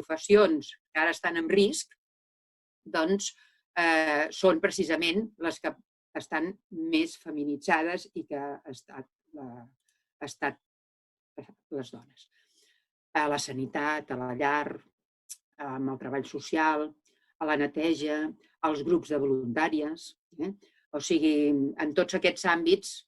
professions que ara estan en risc, doncs són precisament les que estan més feminitzades i que ha estat les dones. A la sanitat, a la llar, amb el treball social, a la neteja, als grups de voluntàries. O sigui, en tots aquests àmbits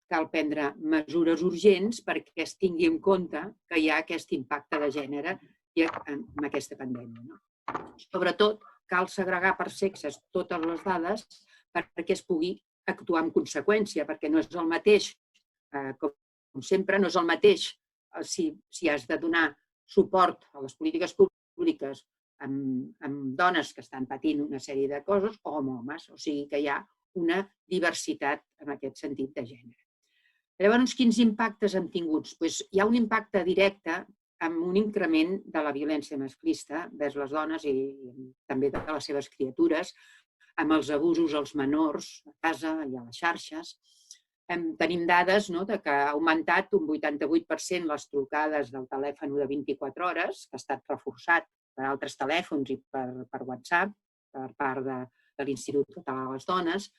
cal prendre mesures urgents perquè es tingui en compte que hi ha aquest impacte de gènere en aquesta pandèmia. Sobretot, cal segregar per sexes totes les dades perquè es pugui actuar en conseqüència, perquè no és el mateix, com sempre, no és el mateix si has de donar suport a les polítiques públiques amb dones que estan patint una sèrie de coses o amb homes. O sigui que hi ha una diversitat en aquest sentit de gènere. Llavors, quins impactes hem tingut? Hi ha un impacte directe amb un increment de la violència masclista vers les dones i també de les seves criatures, amb els abusos als menors a casa i a les xarxes. Tenim dades que ha augmentat un 88% les trucades del telèfon de 24 hores, que ha estat reforçat per altres telèfons i per WhatsApp, per part de l'Institut Català de les Dones.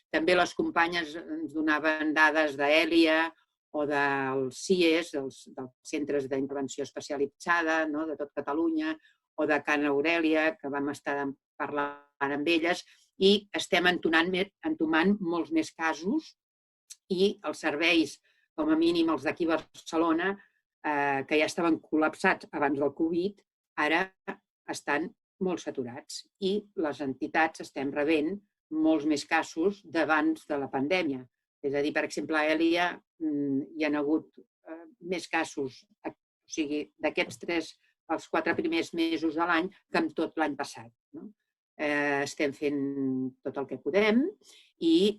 També les companyes ens donaven dades d'ELIA o dels CIES, dels Centres d'Intervenció Especialitzada de tot Catalunya, o de Can Aurèlia, que vam estar parlant amb elles, i estem entomant molts més casos i els serveis, com a mínim els d'aquí a Barcelona, que ja estaven col·lapsats abans del Covid, ara estan molt saturats i les entitats estem rebent molts més casos d'abans de la pandèmia. És a dir, per exemple, a ELIA hi ha hagut més casos, o sigui, d'aquests 3 als 4 primers mesos de l'any que en tot l'any passat. Estem fent tot el que podem i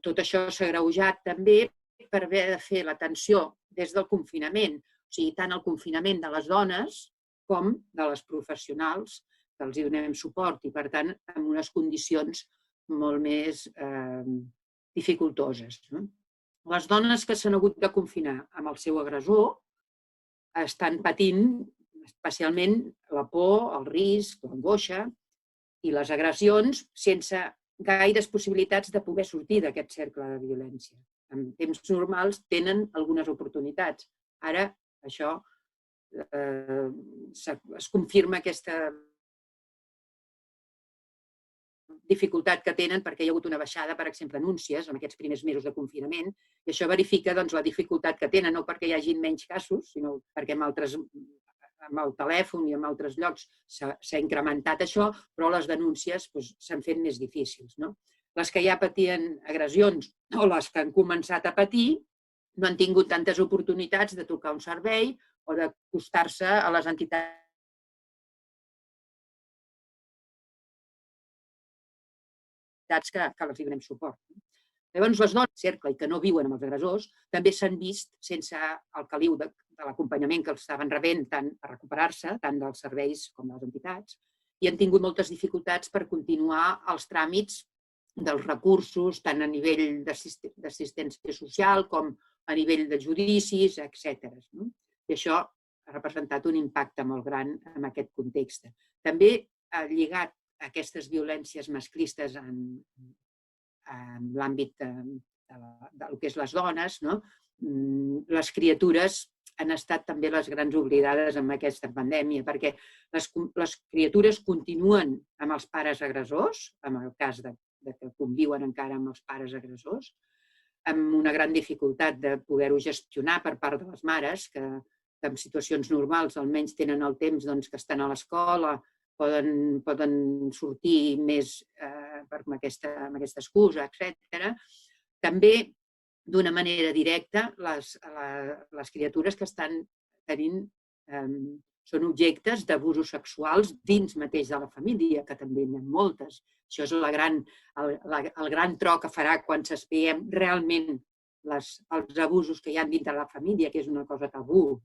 tot això s'ha agreujat també per haver de fer l'atenció des del confinament, o sigui, tant el confinament de les dones com de les professionals que els donem suport i, per tant, en unes condicions molt més dificultoses. Les dones que s'han hagut de confinar amb el seu agressor estan patint especialment la por, el risc, l'angoixa i les agressions sense gaires possibilitats de poder sortir d'aquest cercle de violència. En temps normals tenen algunes oportunitats. Ara això es confirma aquesta dificultat que tenen perquè hi ha hagut una baixada, per exemple, anúncies en aquests primers mesos de confinament i això verifica la dificultat que tenen, no perquè hi hagi menys casos, sinó perquè amb el telèfon i en altres llocs s'ha incrementat això, però les denúncies s'han fet més difícils. Les que ja patien agressions o les que han començat a patir no han tingut tantes oportunitats de trucar a un servei o d'acostar-se a les entitats que els donem suport. Llavors, les dones cercle i que no viuen amb els agressors també s'han vist sense el caliu de l'acompanyament que els estaven rebent tant per recuperar-se, tant dels serveis com de les entitats, i han tingut moltes dificultats per continuar els tràmits dels recursos, tant a nivell d'assistència social com a nivell de judicis, etc. I això ha representat un impacte molt gran en aquest context. També ha lligat aquestes violències masclistes en l'àmbit del que és les dones, les criatures han estat també les grans oblidades en aquesta pandèmia, perquè les criatures continuen amb els pares agressors, en el cas que conviuen encara amb els pares agressors, amb una gran dificultat de poder-ho gestionar per part de les mares, que en situacions normals almenys tenen el temps que estan a l'escola, poden sortir més amb aquesta excusa, etc. També, d'una manera directa, les criatures que estan tenint són objectes d'abusos sexuals dins mateix de la família, que també n'hi ha moltes. Això és el gran tro que farà quan s'espiem realment els abusos que hi ha dintre de la família, que és una cosa tabú.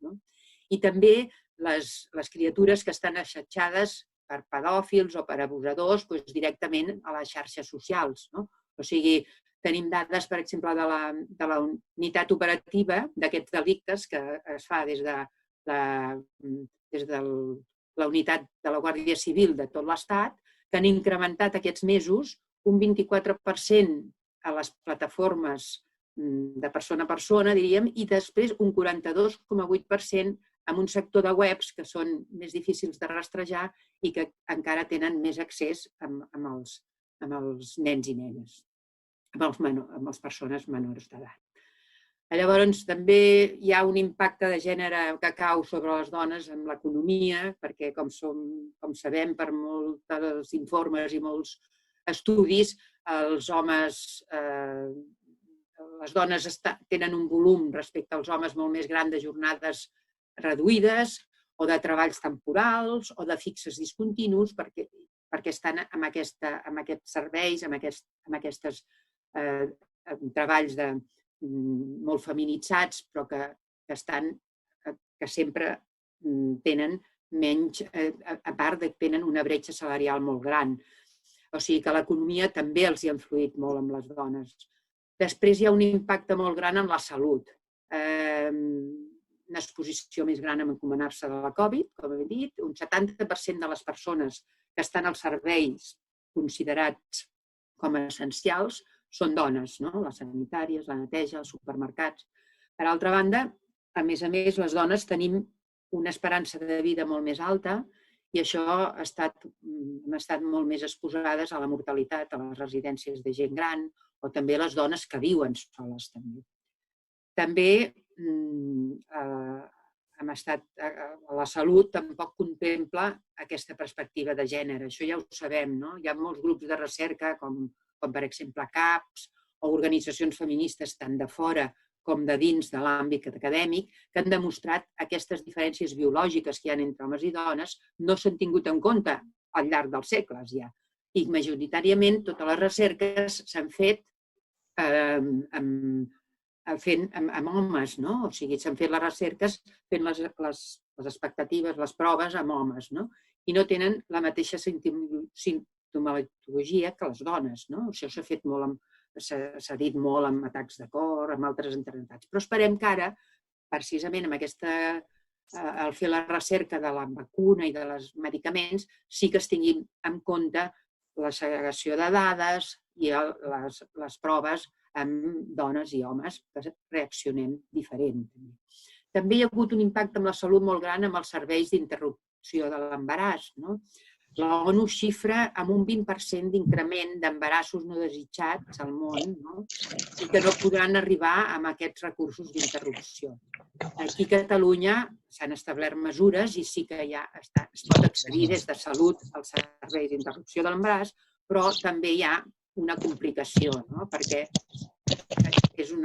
I també les criatures que estan assetjades per pedòfils o per abusadors directament a les xarxes socials. O sigui, tenim dades, per exemple, de la unitat operativa d'aquests delictes que es fa des del la unitat de la Guàrdia Civil de tot l'Estat, que han incrementat aquests mesos un 24% a les plataformes de persona a persona, diríem, i després un 42,8% en un sector de webs que són més difícils de rastrejar i que encara tenen més accés amb els nens i nenes, amb les persones menors d'edat. Llavors, també hi ha un impacte de gènere que cau sobre les dones en l'economia, perquè, com sabem per molts informes i molts estudis, les dones tenen un volum respecte als homes molt més gran de jornades reduïdes o de treballs temporals o de fixes discontinus perquè estan amb aquests serveis, amb aquests treballs molt feminitzats, però que sempre tenen menys, a part que tenen una bretxa salarial molt gran. O sigui que l'economia també els hi ha influït molt amb les dones. Després hi ha un impacte molt gran en la salut. Una exposició més gran en encomanar-se de la Covid, com he dit. Un 70% de les persones que estan als serveis considerats com a essencials són dones, no? Les sanitàries, la neteja, els supermercats. Per altra banda, a més, les dones tenim una esperança de vida molt més alta i això hem estat molt més exposades a la mortalitat, a les residències de gent gran o també les dones que viuen soles. També la salut tampoc contempla aquesta perspectiva de gènere. Això ja ho sabem, no? Hi ha molts grups de recerca, com per exemple CAPS o organitzacions feministes tant de fora com de dins de l'àmbit acadèmic, que han demostrat aquestes diferències biològiques que hi ha entre homes i dones no s'han tingut en compte al llarg dels segles ja. I majoritàriament totes les recerques s'han fet amb homes, no? O sigui, s'han fet les recerques fent les expectatives, les proves amb homes, no? I no tenen la mateixa sintomatologia que les dones, no? Això s'ha dit molt amb atacs de cor, amb altres enterramentats. Però esperem que ara, precisament al fer la recerca de la vacuna i dels medicaments, sí que es tinguin en compte la segregació de dades i les proves amb dones i homes que reaccionem diferent. També hi ha hagut un impacte amb la salut molt gran amb els serveis d'interrupció de l'embaràs. La ONU xifra amb un 20% d'increment d'embarassos no desitjats al món i que no podran arribar amb aquests recursos d'interrupció. Aquí a Catalunya s'han establert mesures i sí que es pot accedir des de salut als serveis d'interrupció de l'embaràs, però també hi ha una complicació, perquè són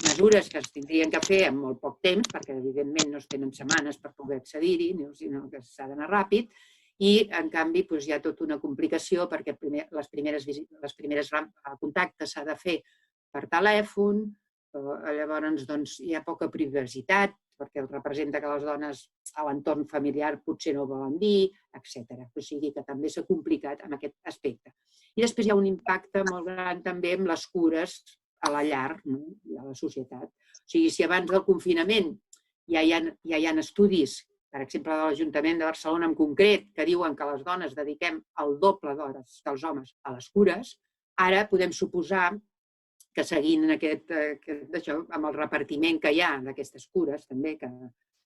mesures que es tindrien que fer en molt poc temps, perquè evidentment no es tenen setmanes per poder accedir-hi, sinó que s'ha d'anar ràpid, i en canvi hi ha tota una complicació perquè les primeres contactes s'ha de fer per telèfon, llavors hi ha poca privacitat perquè representa que les dones a l'entorn familiar potser no volen dir, etc. O sigui que també s'ha complicat en aquest aspecte. I després hi ha un impacte molt gran també amb les cures a la llar i a la societat. O sigui, si abans del confinament ja hi ha estudis, per exemple, de l'Ajuntament de Barcelona en concret, que diuen que les dones dediquem el doble d'hores que els homes a les cures, ara podem suposar que seguint amb el repartiment que hi ha d'aquestes cures, també, que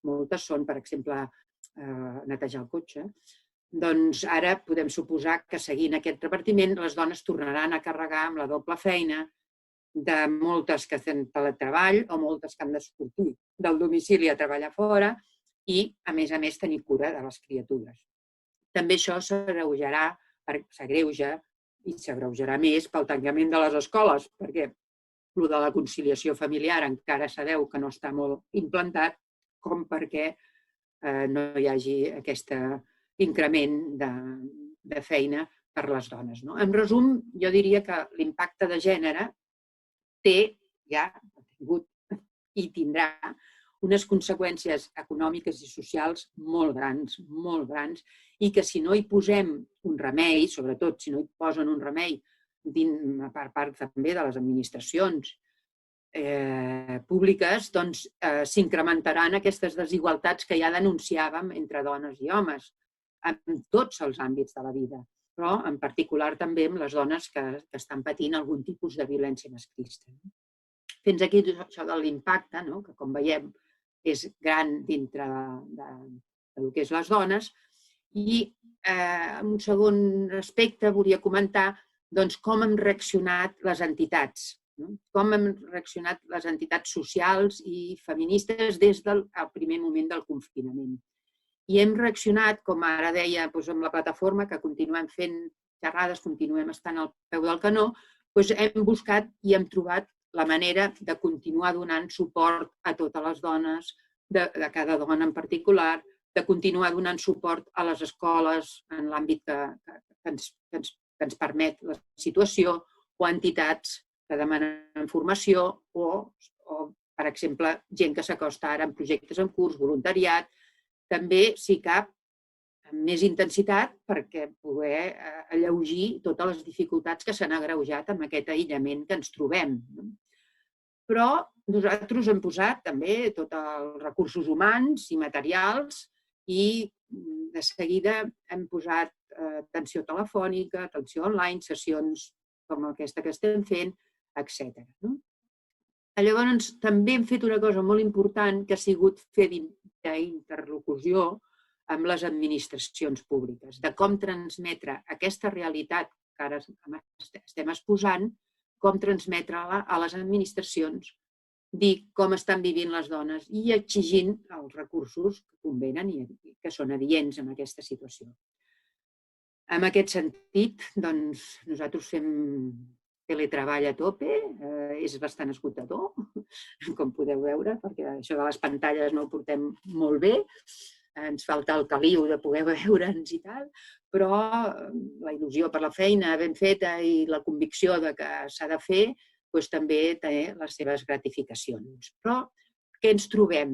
moltes són, per exemple, netejar el cotxe, doncs ara podem suposar que seguint aquest repartiment les dones tornaran a carregar amb la doble feina de moltes que tenen teletreball o moltes que han de sortir del domicili a treballar fora i, a més, tenir cura de les criatures. També això s'agreuja i s'agreujarà més pel tancament de les escoles, perquè el de la conciliació familiar encara sabeu que no està molt implantat, com perquè no hi hagi aquest increment de feina per les dones. En resum, jo diria que l'impacte de gènere ha tingut i tindrà unes conseqüències econòmiques i socials molt grans, i que si no hi posem un remei, sobretot si no hi posen un remei per part també de les administracions públiques, doncs s'incrementaran aquestes desigualtats que ja denunciàvem entre dones i homes en tots els àmbits de la vida, però en particular també amb les dones que estan patint algun tipus de violència masclista. Fins aquí això de l'impacte, que com veiem és gran dintre del que és les dones. I en un segon aspecte volia comentar com hem reaccionat les entitats, com hem reaccionat les entitats socials i feministes des del primer moment del confinament. I hem reaccionat, com ara deia, amb la plataforma, que continuem fent xerrades, continuem estant al peu del canó, hem buscat i hem trobat la manera de continuar donant suport a totes les dones, de cada dona en particular, de continuar donant suport a les escoles en l'àmbit que ens permet la situació, o entitats que demanen formació, o, per exemple, gent que s'acosta ara en projectes en curs, voluntariat, també, si cap, amb més intensitat perquè poder alleugir totes les dificultats que s'han agreujat amb aquest aïllament que ens trobem. Però nosaltres hem posat també tots els recursos humans i materials i de seguida hem posat atenció telefònica, atenció online, sessions com aquesta que estem fent, etc. Llavors, també hem fet una cosa molt important que ha sigut fer d'interlocució amb les administracions públiques, de com transmetre aquesta realitat que ara estem exposant, com transmetre-la a les administracions, dir com estan vivint les dones i exigint els recursos que convenen i que són adients en aquesta situació. En aquest sentit, nosaltres fem teletreball a tope, és bastant esgotador, com podeu veure, perquè això de les pantalles no ho portem molt bé, ens falta el caliu de poder veure'ns i tal, però la il·lusió per la feina ben feta i la convicció de que s'ha de fer també té les seves gratificacions. Però què ens trobem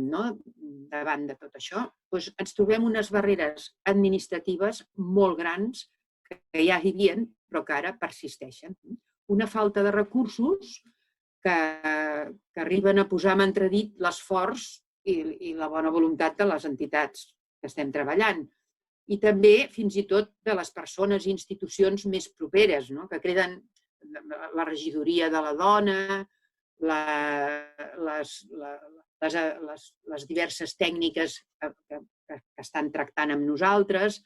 davant de tot això? Ens trobem unes barreres administratives molt grans que ja hi havia, però que ara persisteixen. Una falta de recursos que arriben a posar en entredit l'esforç i la bona voluntat de les entitats que estem treballant. I també, fins i tot, de les persones i institucions més properes, que creden la regidoria de la dona, les diverses tècniques que estan tractant amb nosaltres.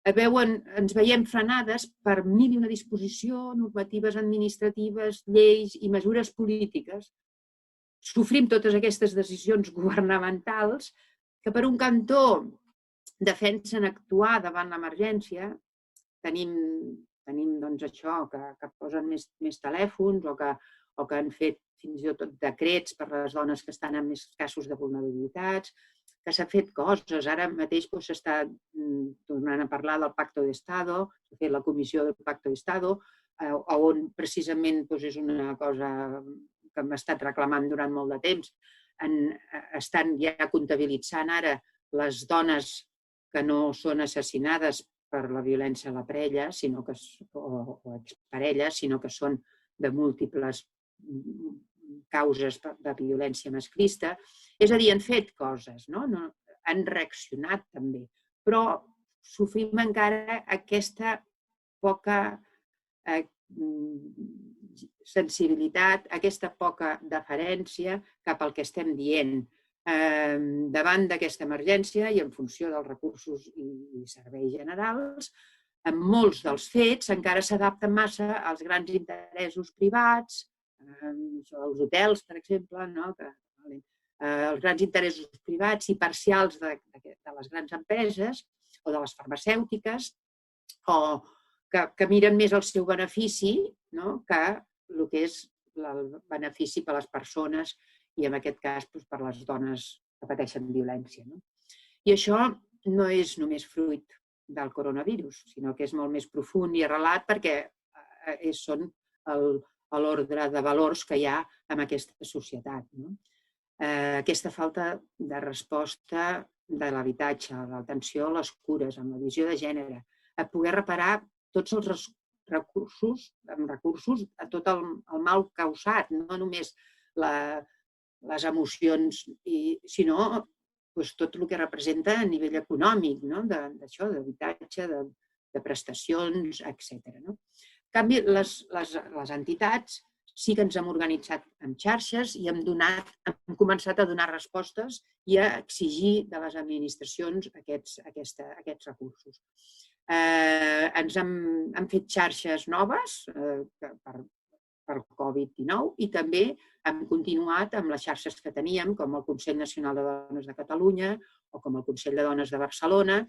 Ens veiem frenades per mil i una disposició, normatives administratives, lleis i mesures polítiques. Sofrim totes aquestes decisions governamentals que, per un cantó, defensen actuar davant l'emergència. Tenim això, que posen més telèfons o que han fet fins i tot decrets per a les dones que estan en més casos de vulnerabilitats, que s'ha fet coses. Ara mateix s'està tornant a parlar del Pacto de Estado, s'ha fet la comissió del Pacto de Estado, on precisament és una cosa que hem estat reclamant durant molt de temps. Estan ja comptabilitzant ara les dones que no són assassinades per la violència a la parella o exparella, sinó que són de múltiples causes de violència masclista. És a dir, han fet coses, han reaccionat també, però sofrim encara aquesta poca sensibilitat, aquesta poca deferència cap al que estem dient. Davant d'aquesta emergència i en funció dels recursos i serveis generals, en molts dels fets encara s'adapten massa als grans interessos privats, els hotels, per exemple, els grans interessos privats i parcials de les grans empreses o de les farmacèutiques, o que miren més el seu benefici que el que és el benefici per a les persones i, en aquest cas, per a les dones que pateixen violència. I això no és només fruit del coronavirus, sinó que és molt més profund i arrelat perquè són l'ordre de valors que hi ha en aquesta societat. Aquesta falta de resposta de l'habitatge, l'atenció a les cures, amb la visió de gènere, a poder reparar tots els recursos a tot el mal causat, no només les emocions, sinó tot el que representa a nivell econòmic, d'això, d'habitatge, de prestacions, etc. En canvi, les entitats sí que ens hem organitzat en xarxes i hem començat a donar respostes i a exigir de les administracions aquests recursos. Ens hem fet xarxes noves per Covid-19 i també hem continuat amb les xarxes que teníem, com el Consell Nacional de Dones de Catalunya o com el Consell de Dones de Barcelona,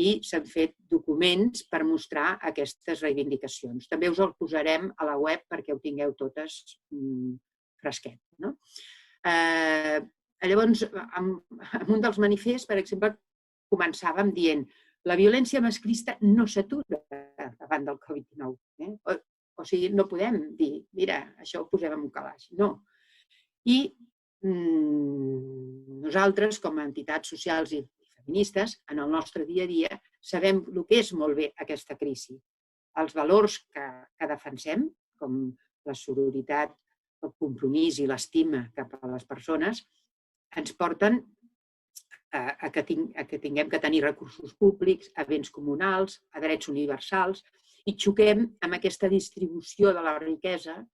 i s'han fet documents per mostrar aquestes reivindicacions. També us el posarem a la web perquè ho tingueu totes fresquet. Llavors, en un dels manifests, per exemple, començàvem dient la violència masclista no s'atura davant del Covid-19. O sigui, no podem dir, mira, això ho posem en un calaix. No. I nosaltres, com a entitats socials i feministes, en el nostre dia a dia, sabem el que és molt bé aquesta crisi. Els valors que defensem, com la sororitat, el compromís i l'estima cap a les persones, ens porten a que tinguem que tenir recursos públics, a béns comunals, a drets universals, i xoquem amb aquesta distribució de la riquesa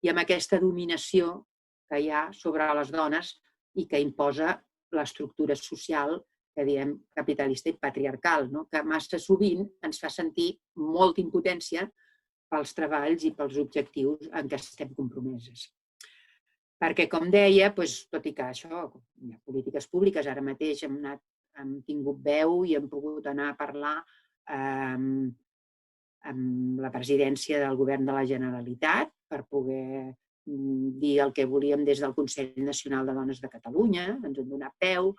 i amb aquesta dominació que hi ha sobre les dones i que imposa l'estructura social que diem capitalista i patriarcal, que massa sovint ens fa sentir molta impotència pels treballs i pels objectius en què estem compromeses. Perquè, com deia, tot i que això, hi ha polítiques públiques, ara mateix hem tingut veu i hem pogut anar a parlar amb la presidència del Govern de la Generalitat per poder dir el que volíem des del Consell Nacional de Dones de Catalunya, ens han donat peu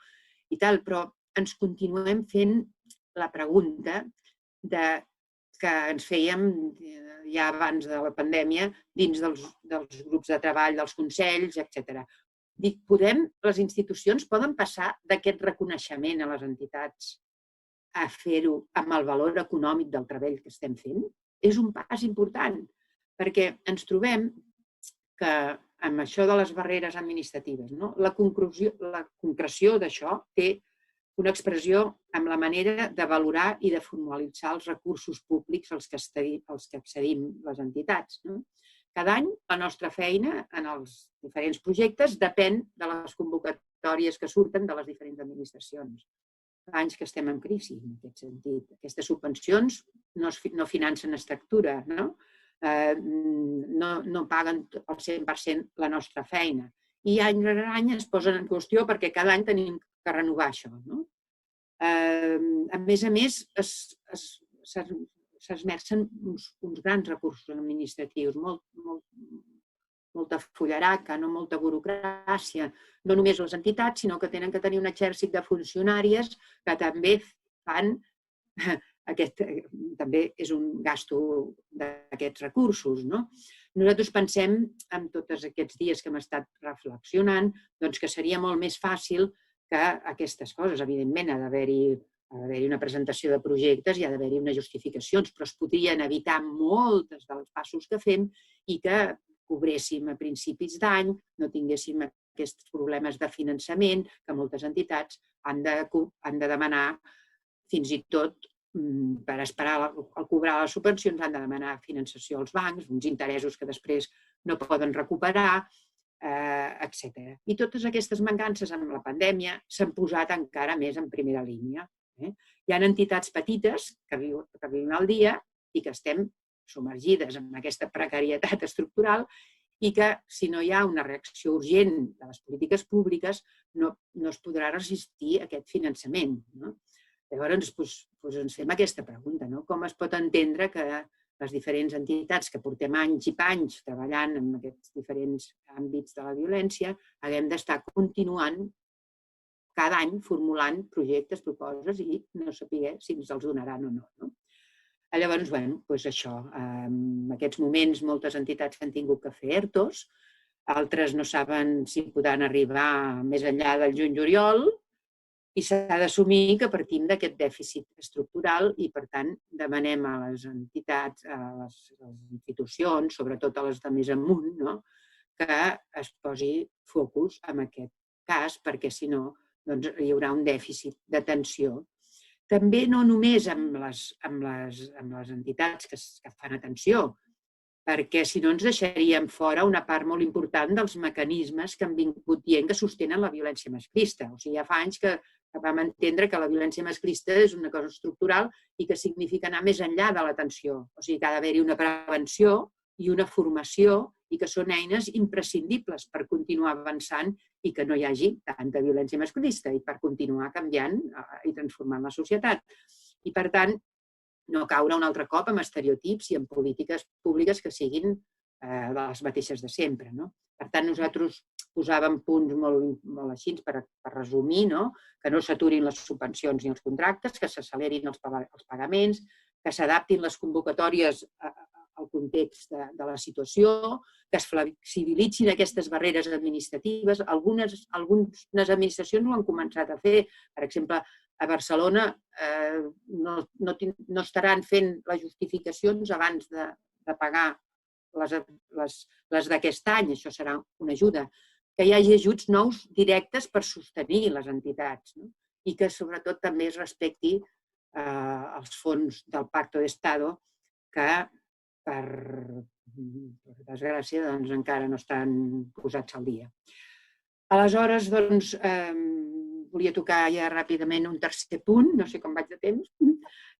i tal, però ens continuem fent la pregunta que ens fèiem ja abans de la pandèmia dins dels grups de treball, dels consells, etc. Dic, les institucions poden passar d'aquest reconeixement a les entitats a fer-ho amb el valor econòmic del treball que estem fent? És un pas important, perquè ens trobem que amb això de les barreres administratives, la concreció d'això té una expressió amb la manera de valorar i de formalitzar els recursos públics als que accedim les entitats. Cada any la nostra feina en els diferents projectes depèn de les convocatòries que surten de les diferents administracions. Fa anys que estem en crisi, en aquest sentit. Aquestes subvencions no financen estructura, no paguen al 100% la nostra feina. I any rere any es posen en qüestió perquè cada any tenim que renovar això. A més, s'esmercen uns grans recursos administratius, molta fullaraca, molta burocràcia, no només les entitats, sinó que tenen que tenir un exèrcit de funcionàries que també fan, també és un gasto d'aquests recursos. Nosaltres pensem, en tots aquests dies que hem estat reflexionant, que seria molt més fàcil que aquestes coses, evidentment, ha d'haver-hi una presentació de projectes i ha d'haver-hi unes justificacions, però es podrien evitar molts dels passos que fem i que cobréssim a principis d'any, no tinguéssim aquests problemes de finançament que moltes entitats han de demanar, fins i tot per esperar el cobrar les subvencions, han de demanar finançació als bancs, uns interessos que després no poden recuperar, etc. I totes aquestes mancances amb la pandèmia s'han posat encara més en primera línia. Hi ha entitats petites que viuen al dia i que estem submergides en aquesta precarietat estructural i que, si no hi ha una reacció urgent de les polítiques públiques, no es podrà resistir a aquest finançament. Llavors, ens fem aquesta pregunta, com es pot entendre que les diferents entitats que portem anys i panys treballant en aquests diferents àmbits de la violència haguem d'estar continuant cada any formulant projectes, propostes i no saber si ens els donaran o no. Llavors, això, en aquests moments moltes entitats han tingut que fer ERTOs, altres no saben si podran arribar més enllà del juny-juliol i s'ha d'assumir que partim d'aquest dèficit estructural i, per tant, demanem a les entitats, a les institucions, sobretot a les de més amunt, que es posi focus en aquest cas, perquè si no hi haurà un dèficit d'atenció. També no només amb les entitats que fan atenció, perquè si no ens deixaríem fora una part molt important dels mecanismes que han vingut dient que sostenen la violència masclista. O sigui, ja fa anys que vam entendre que la violència masclista és una cosa estructural i que significa anar més enllà de l'atenció. O sigui, que ha d'haver-hi una prevenció i una formació i que són eines imprescindibles per continuar avançant i que no hi hagi tanta violència masclista i per continuar canviant i transformant la societat. I, per tant, no caure un altre cop en estereotips i en polítiques públiques que siguin les mateixes de sempre. Per tant, nosaltres posàvem punts molt així per resumir, que no s'aturin les subvencions ni els contractes, que s'accelerin els pagaments, que s'adaptin les convocatòries al context de la situació, que es flexibilitzin aquestes barreres administratives. Algunes administracions ho han començat a fer. Per exemple, a Barcelona no estaran fent les justificacions abans de pagar les d'aquest any. Això serà una ajuda. Que hi hagi ajuts nous directes per sostenir les entitats i que, sobretot, també es respecti els fons del Pacto de Estado que, per desgràcia, encara no estan posats al dia. Aleshores, volia tocar ja ràpidament un tercer punt, no sé com vaig de temps.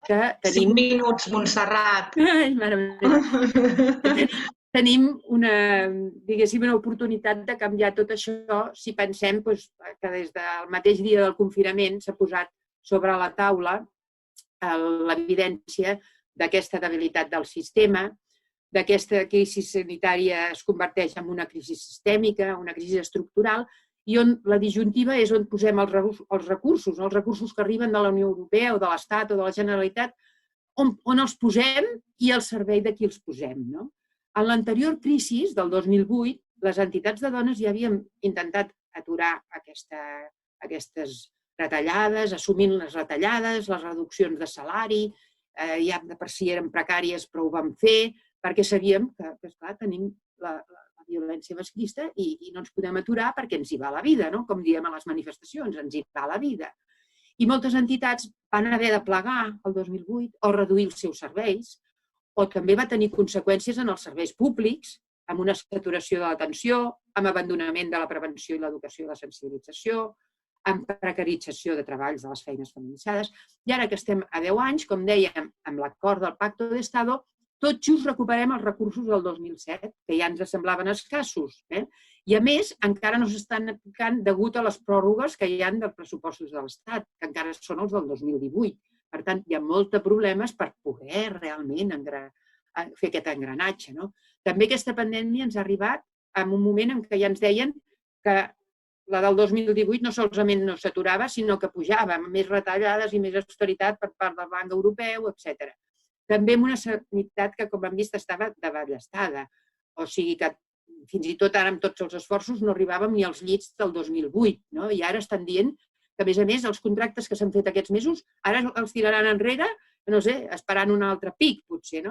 5 minuts, Montserrat. Ai, mare meva. Tenim una oportunitat de canviar tot això si pensem que des del mateix dia del confinament s'ha posat sobre la taula l'evidència d'aquesta debilitat del sistema, d'aquesta crisi sanitària es converteix en una crisi sistèmica, una crisi estructural, i on la disjuntiva és on posem els recursos que arriben de la Unió Europea o de l'Estat o de la Generalitat, on els posem i al servei de qui els posem. En l'anterior crisi del 2008, les entitats de dones ja havien intentat aturar aquestes retallades, assumint les retallades, les reduccions de salari, ja de per si eren precàries però ho vam fer, perquè sabíem que, esclar, tenim la violència masclista i no ens podem aturar perquè ens hi va la vida, com diem a les manifestacions, ens hi va la vida. I moltes entitats van haver de plegar el 2008 o reduir els seus serveis, o també va tenir conseqüències en els serveis públics, amb una saturació de l'atenció, amb abandonament de la prevenció i l'educació i la sensibilització, amb precarització de treballs de les feines feminitzades. I ara que estem a 10 anys, com dèiem, amb l'acord del Pacto de Estado, tot just recuperem els recursos del 2007, que ja ens semblaven escassos. I, a més, encara no s'estan aplicant degut a les pròrrogues que hi ha dels pressupostos de l'Estat, que encara són els del 2018. Per tant, hi ha molts problemes per poder realment fer aquest engranatge. També aquesta pandèmia ens ha arribat en un moment en què ja ens deien que la del 2018 no solament no s'aturava, sinó que pujava, amb més retallades i més austeritat per part del Banc Europeu, etc. També amb una sanitat que, com hem vist, estava desballestada. O sigui que fins i tot ara amb tots els esforços no arribàvem ni als llits del 2008. I ara estan dient que, a més, els contractes que s'han fet aquests mesos ara els tiraran enrere, no sé, esperant un altre pic, potser.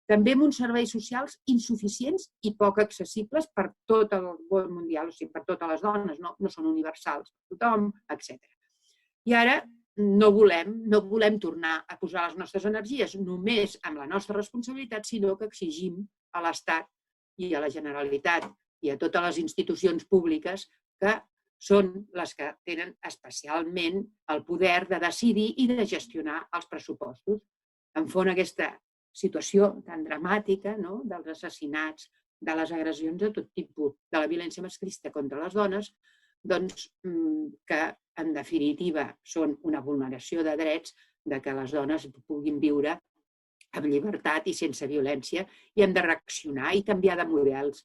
També amb uns serveis socials insuficients i poc accessibles per tot el món mundial, o sigui, per totes les dones, no són universals per tothom, etc. I ara no volem tornar a posar les nostres energies només amb la nostra responsabilitat, sinó que exigim a l'Estat i a la Generalitat i a totes les institucions públiques que són les que tenen especialment el poder de decidir i de gestionar els pressupostos. Enfront aquesta situació tan dramàtica dels assassinats, de les agressions de tot tipus, de la violència masclista contra les dones, doncs que, en definitiva, són una vulneració de drets de que les dones puguin viure amb llibertat i sense violència, i hem de reaccionar i canviar de models.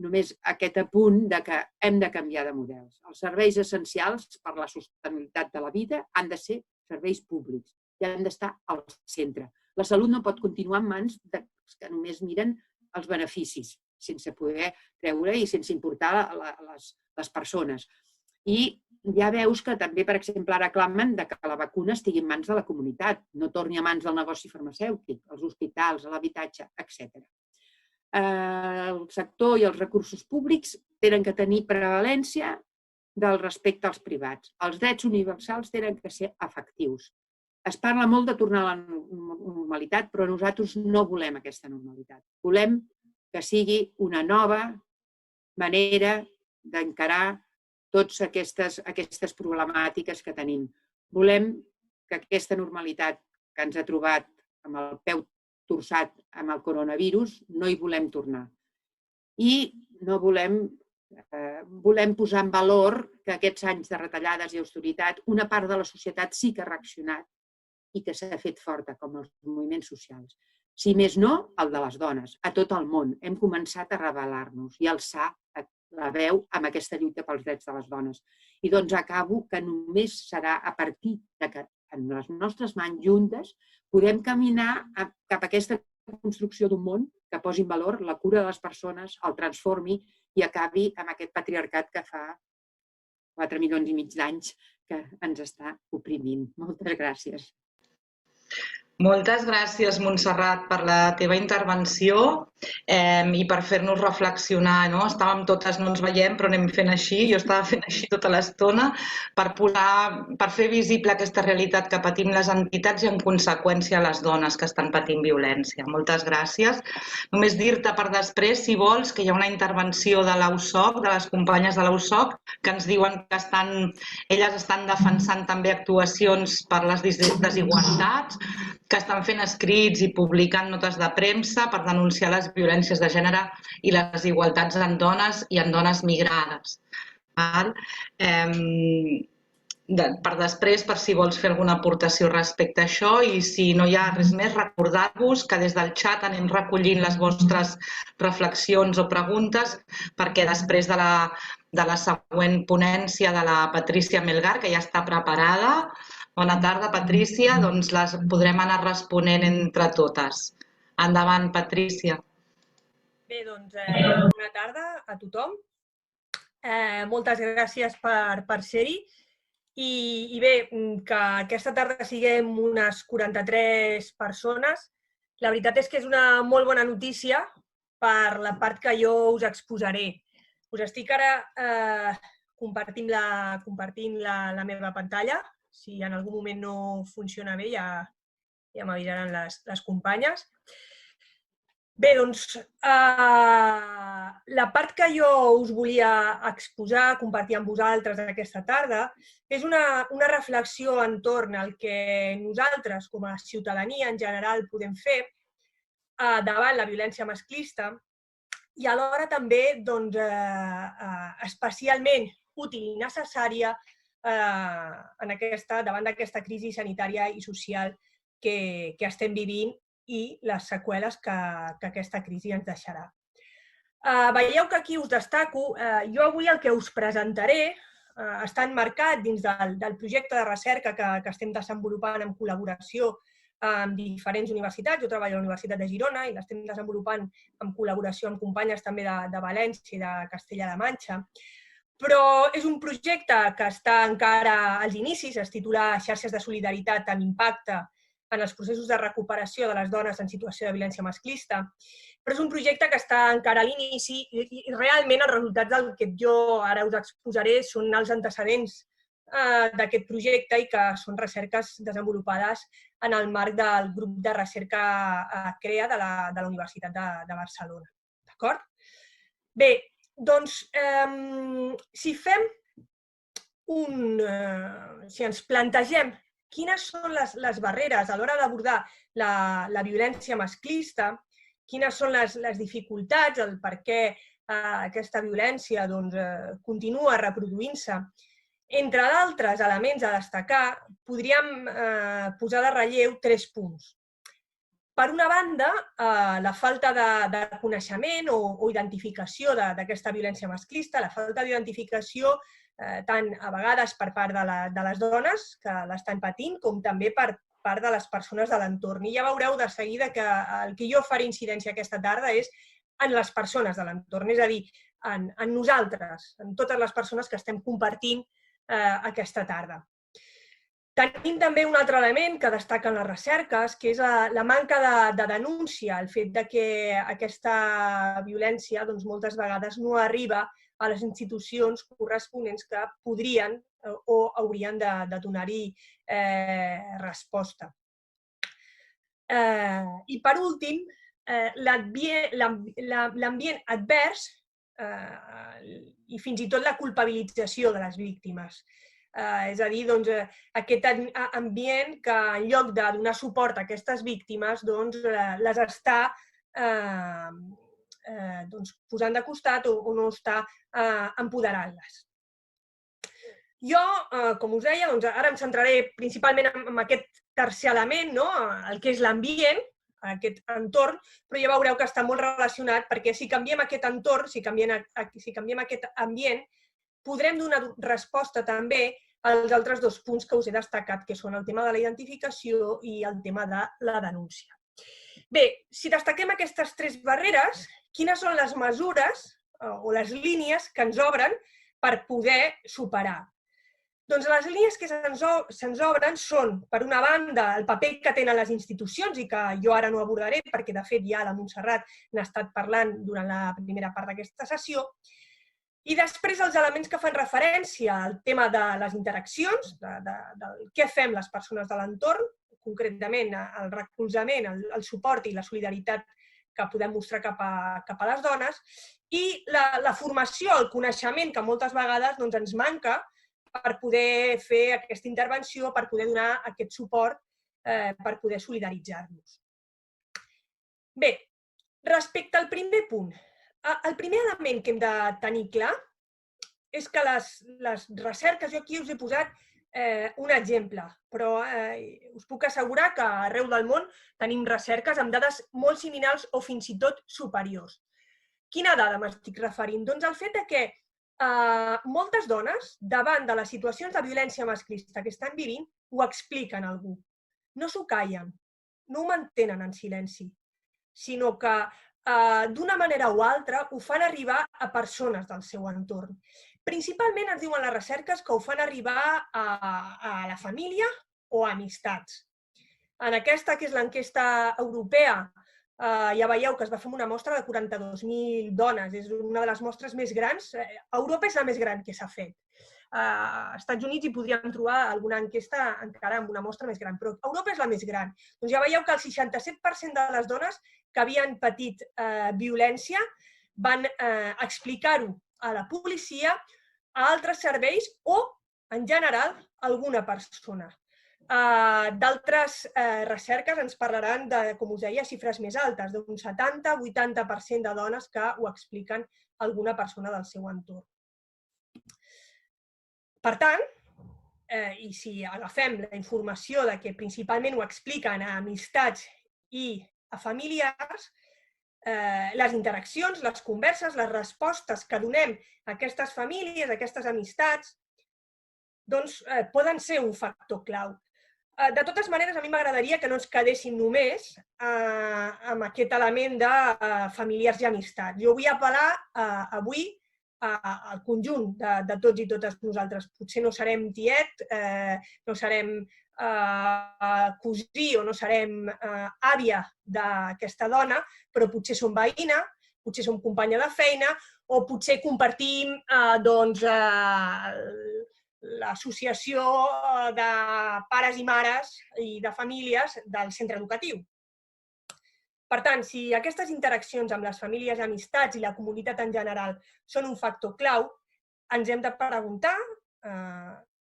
Només aquest apunt que hem de canviar de models. Els serveis essencials per a la sostenibilitat de la vida han de ser serveis públics i han d'estar al centre. La salut no pot continuar en mans dels que només miren els beneficis, sense poder treure i sense importar les persones. I ja veus que també, per exemple, ara clamen que la vacuna estigui en mans de la comunitat, no torni a mans del negoci farmacèutic, als hospitals, a l'habitatge, etc. el sector i els recursos públics tenen que tenir prevalència del respecte als privats. Els drets universals tenen que ser efectius. Es parla molt de tornar a la normalitat, però nosaltres no volem aquesta normalitat. Volem que sigui una nova manera d'encarar totes aquestes problemàtiques que tenim. Volem que aquesta normalitat que ens ha trobat amb el peu torçat amb el coronavirus no hi volem tornar. I no volem posar en valor que aquests anys de retallades i austeritat una part de la societat sí que ha reaccionat i que s'ha fet forta, com els moviments socials. Si més no, el de les dones, a tot el món. Hem començat a rebel·lar-nos i alçar la veu amb aquesta lluita pels drets de les dones. I doncs acabo que només serà a partir de que en les nostres mans juntes podem caminar cap a aquesta construcció d'un món que posi en valor la cura de les persones, el transformi i acabi amb aquest patriarcat que fa 4 milions i mig d'anys que ens està oprimint. Moltes gràcies. Moltes gràcies, Montserrat, per la teva intervenció i per fer-nos reflexionar. Estàvem totes, no ens veiem, però anem fent així. Jo estava fent així tota l'estona per fer visible aquesta realitat que patim les entitats i, en conseqüència, les dones que estan patint violència. Moltes gràcies. Només dir-te per després, si vols, que hi ha una intervenció de l'USOC, de les companyes de l'USOC, que ens diuen que elles estan defensant també actuacions per les desigualtats, que estan fent escrits i publicant notes de premsa per denunciar les violències de gènere i les desigualtats en dones i en dones migrades. Per després, per si vols fer alguna aportació respecte a això, i si no hi ha res més, recordar-vos que des del xat anem recollint les vostres reflexions o preguntes, perquè després de la següent ponència de la Patrícia Melgar, que ja està preparada. Bona tarda, Patrícia. Doncs les podrem anar responent entre totes. Endavant, Patrícia. Bé, doncs, bona tarda a tothom. Moltes gràcies per ser-hi. I bé, que aquesta tarda siguem unes 43 persones. La veritat és que és una molt bona notícia per la part que jo us exposaré. Us estic ara compartint la meva pantalla. Si en algun moment no funciona bé, ja m'avisaran les companyes. Bé, doncs, la part que jo us volia exposar, compartir amb vosaltres aquesta tarda, és una reflexió entorn al que nosaltres, com a ciutadania en general, podem fer davant la violència masclista i alhora també, especialment útil i necessària davant d'aquesta crisi sanitària i social que estem vivint i les seqüeles que aquesta crisi ens deixarà. Veieu que aquí us destaco, jo avui el que us presentaré està emmarcat dins del projecte de recerca que estem desenvolupant en col·laboració amb diferents universitats. Jo treballo a la Universitat de Girona i l'estem desenvolupant en col·laboració amb companyes també de València i de Castella-La Manxa. Però és un projecte que està encara als inicis, es titula Xarxes de solidaritat amb impacte en els processos de recuperació de les dones en situació de violència masclista, però és un projecte que està encara a l'inici i realment els resultats del que jo ara us exposaré són els antecedents d'aquest projecte i que són recerques desenvolupades en el marc del grup de recerca CREA de la Universitat de Barcelona. D'acord? Bé, doncs, si ens plantegem quines són les barreres a l'hora d'abordar la violència masclista, quines són les dificultats, el per què aquesta violència continua reproduint-se, entre d'altres elements a destacar, podríem posar de relleu 3 punts. Per una banda, la falta de coneixement o identificació d'aquesta violència masclista, la falta d'identificació tant a vegades per part de les dones que l'estan patint com també per part de les persones de l'entorn. I ja veureu de seguida que el que jo faré incidència aquesta tarda és en les persones de l'entorn, és a dir, en nosaltres, en totes les persones que estem compartint aquesta tarda. Tenim també un altre element que destaquen les recerques, que és la manca de denúncia, el fet que aquesta violència moltes vegades no arriba a les institucions corresponents que podrien o haurien de donar-hi resposta. I per últim, l'ambient advers i fins i tot la culpabilització de les víctimes. És a dir, aquest ambient que en lloc de donar suport a aquestes víctimes les està posant de costat o no està empoderant-les. Jo, com us deia, ara em centraré principalment en aquest tercer element, el que és l'ambient, aquest entorn, però ja veureu que està molt relacionat perquè si canviem aquest entorn, si canviem aquest ambient, podrem donar resposta també als altres dos punts que us he destacat, que són el tema de la identificació i el tema de la denúncia. Bé, si destaquem aquestes tres barreres, quines són les mesures o les línies que ens obren per poder superar? Doncs les línies que se'ns obren són, per una banda, el paper que tenen les institucions i que jo ara no abordaré perquè, de fet, ja la Montserrat n'ha estat parlant durant la primera part d'aquesta sessió, i després els elements que fan referència al tema de les interaccions, del què fem les persones de l'entorn, concretament el recolzament, el suport i la solidaritat que podem mostrar cap a les dones, i la formació, el coneixement que moltes vegades ens manca per poder fer aquesta intervenció, per poder donar aquest suport, per poder solidaritzar-nos. Bé, respecte al primer punt, el primer element que hem de tenir clar és que les recerques, jo aquí us he posat un exemple, però us puc assegurar que arreu del món tenim recerques amb dades molt similars o fins i tot superiors. Quina dada m'estic referint? Doncs el fet que moltes dones, davant de les situacions de violència masclista que estan vivint, ho expliquen a algú. No s'ho callen, no ho mantenen en silenci, sinó que d'una manera o altra ho fan arribar a persones del seu entorn. Principalment ens diuen les recerques que ho fan arribar a la família o a amistats. En aquesta, que és l'enquesta europea, ja veieu que es va fer una mostra de 42.000 dones, és una de les mostres més grans. Europa és la més gran que s'ha fet. Als Estats Units hi podríem trobar alguna enquesta encara amb una mostra més gran, però Europa és la més gran. Doncs ja veieu que el 67% de les dones que havien patit violència van explicar-ho a la policia, a altres serveis o, en general, a alguna persona. D'altres recerques ens parlaran de, com us deia, xifres més altes, d'un 70-80% de dones que ho expliquen a alguna persona del seu entorn. Per tant, i si agafem la informació de que principalment ho expliquen a amistats i a familiars, les interaccions, les converses, les respostes que donem a aquestes famílies, a aquestes amistats, doncs poden ser un factor clau. De totes maneres, a mi m'agradaria que no ens quedéssim només amb aquest element de familiars i amistats. Jo vull apel·lar avui al conjunt de tots i totes nosaltres. Potser no serem tiet, no serem cosí o no serem àvia d'aquesta dona, però potser som veïna, potser som companya de feina o potser compartim l'associació de pares i mares i de famílies del centre educatiu. Per tant, si aquestes interaccions amb les famílies, amistats i la comunitat en general són un factor clau, ens hem de preguntar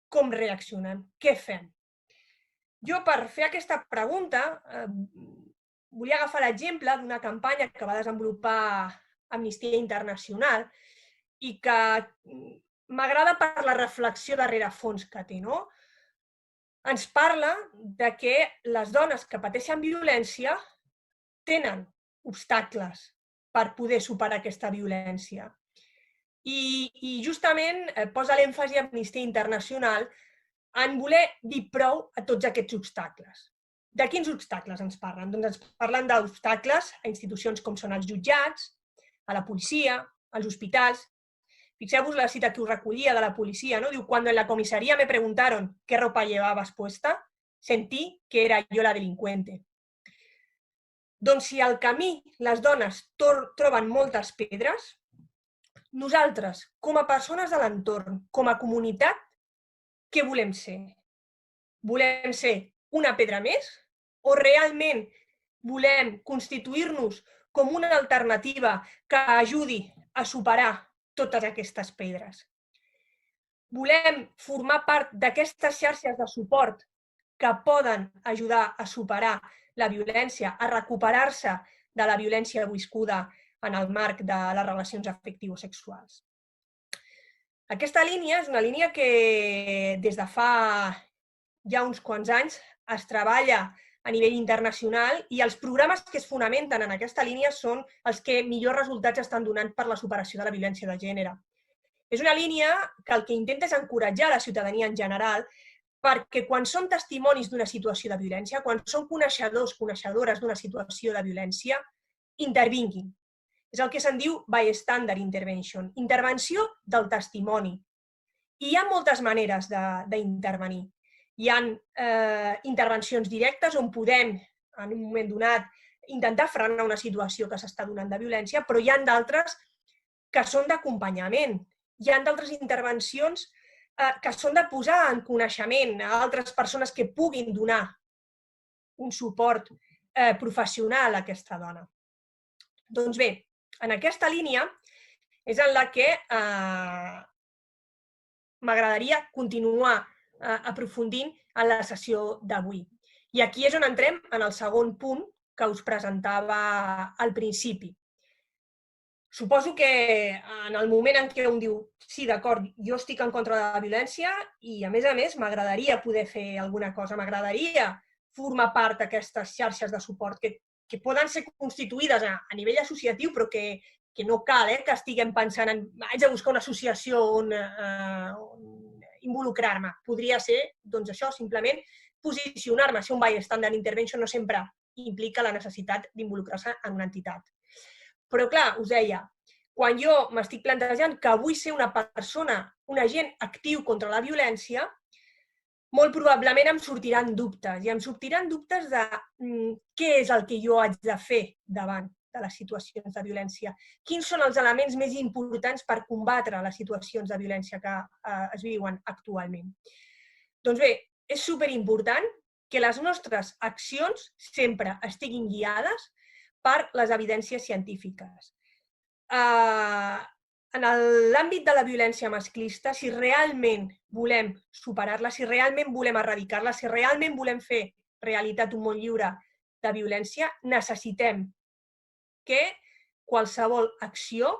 com reaccionem, què fem. Jo, per fer aquesta pregunta, volia agafar l'exemple d'una campanya que va desenvolupar Amnistia Internacional i que m'agrada per la reflexió de rerefons que té. Ens parla que les dones que pateixen violència tenen obstacles per poder superar aquesta violència. I justament posa l'èmfasi a Amnistia Internacional en voler dir prou a tots aquests obstacles. De quins obstacles ens parlen? Doncs ens parlen d'obstacles a institucions com són els jutjats, a la policia, als hospitals, Fixeu-vos la cita que us recollia de la policia, no? Diu, cuando en la comisaría me preguntaron qué ropa llevabas puesta, sentí que era yo la delincuente. Doncs si al camí les dones troben moltes pedres, nosaltres, com a persones de l'entorn, com a comunitat, què volem ser? Volem ser una pedra més? O realment volem constituir-nos com una alternativa que ajudi a superar totes aquestes pedres? Volem formar part d'aquestes xarxes de suport que poden ajudar a superar la violència, a recuperar-se de la violència viscuda en el marc de les relacions afectivo-sexuals. Aquesta línia és una línia que des de fa ja uns quants anys es treballa a nivell internacional i els programes que es fonamenten en aquesta línia són els que millors resultats estan donant per la superació de la violència de gènere. És una línia que el que intenta és encoratjar la ciutadania en general perquè quan som testimonis d'una situació de violència, quan som coneixedors, coneixedores d'una situació de violència, intervinguin. És el que se'n diu bystander intervention, intervenció del testimoni. I hi ha moltes maneres d'intervenir. Hi ha intervencions directes on podem, en un moment donat, intentar frenar una situació que s'està donant de violència, però hi ha d'altres que són d'acompanyament. Hi ha d'altres intervencions que són de posar en coneixement a altres persones que puguin donar un suport professional a aquesta dona. Doncs bé, en aquesta línia és en la que m'agradaria continuar aprofundint en la sessió d'avui. I aquí és on entrem en el segon punt que us presentava al principi. Suposo que en el moment en què un diu sí, d'acord, jo estic en contra de la violència i, a més, m'agradaria poder fer alguna cosa, m'agradaria formar part d'aquestes xarxes de suport que poden ser constituïdes a nivell associatiu, però que no cal que estiguem pensant en haig de buscar una associació on involucrar-me. Podria ser, doncs això, simplement posicionar-me. Ser un bystander intervention no sempre implica la necessitat d'involucrar-se en una entitat. Però, clar, us deia, quan jo m'estic plantejant que vull ser una persona, un agent actiu contra la violència, molt probablement em sortiran dubtes. I em sortiran dubtes de què és el que jo haig de fer davant de les situacions de violència. Quins són els elements més importants per combatre les situacions de violència que es viuen actualment? Doncs bé, és superimportant que les nostres accions sempre estiguin guiades per les evidències científiques. En l'àmbit de la violència masclista, si realment volem superar-la, si realment volem erradicar-la, si realment volem fer realitat un món lliure de violència, necessitem que qualsevol acció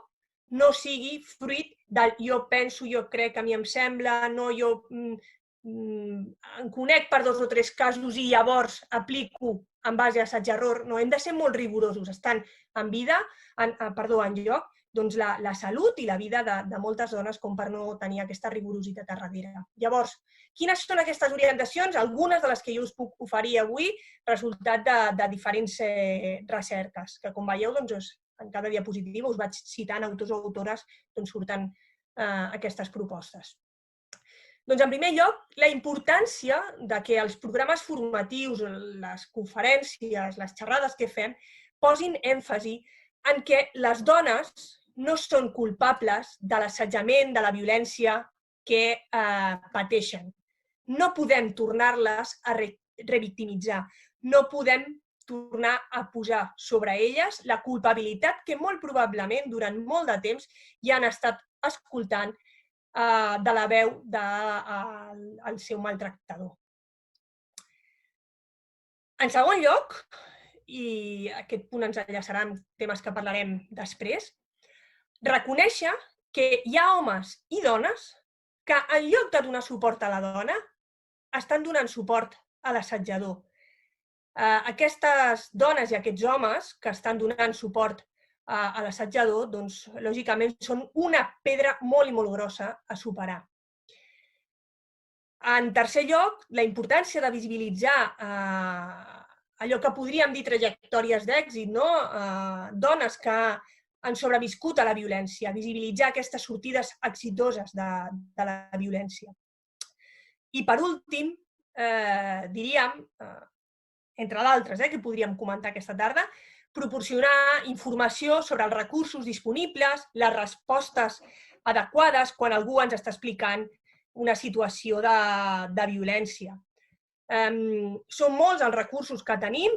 no sigui fruit del jo penso, jo crec, a mi em sembla, no, jo em conec per 2 o 3 casos i llavors aplico en base a assaig-error. No, hem de ser molt rigorosos. Estan en joc doncs la salut i la vida de moltes dones com per no tenir aquesta rigorositat a darrere. Llavors, quines són aquestes orientacions? Algunes de les que jo us puc oferir avui, resultat de diferents recerques, que com veieu, en cada diapositiva us vaig citant autors o autores on surten aquestes propostes. Doncs, en primer lloc, la importància que els programes formatius, les conferències, les xerrades que fem, posin èmfasi en què les dones no són culpables de l'assetjament, de la violència que pateixen. No podem tornar-les a revictimitzar, no podem tornar a posar sobre elles la culpabilitat que molt probablement durant molt de temps ja han estat escoltant de la veu del seu maltractador. En segon lloc, i aquest punt ens enllaçarà amb temes que parlarem després, reconèixer que hi ha homes i dones que en lloc de donar suport a la dona, estan donant suport a l'assetjador. Aquestes dones i aquests homes que estan donant suport a l'assetjador, doncs, lògicament, són una pedra molt i molt grossa a superar. En tercer lloc, la importància de visibilitzar allò que podríem dir trajectòries d'èxit, dones que han sobreviscut a la violència, visibilitzar aquestes sortides exitoses de la violència. I per últim, diríem, entre d'altres que podríem comentar aquesta tarda, proporcionar informació sobre els recursos disponibles, les respostes adequades quan algú ens està explicant una situació de violència. Són molts els recursos que tenim,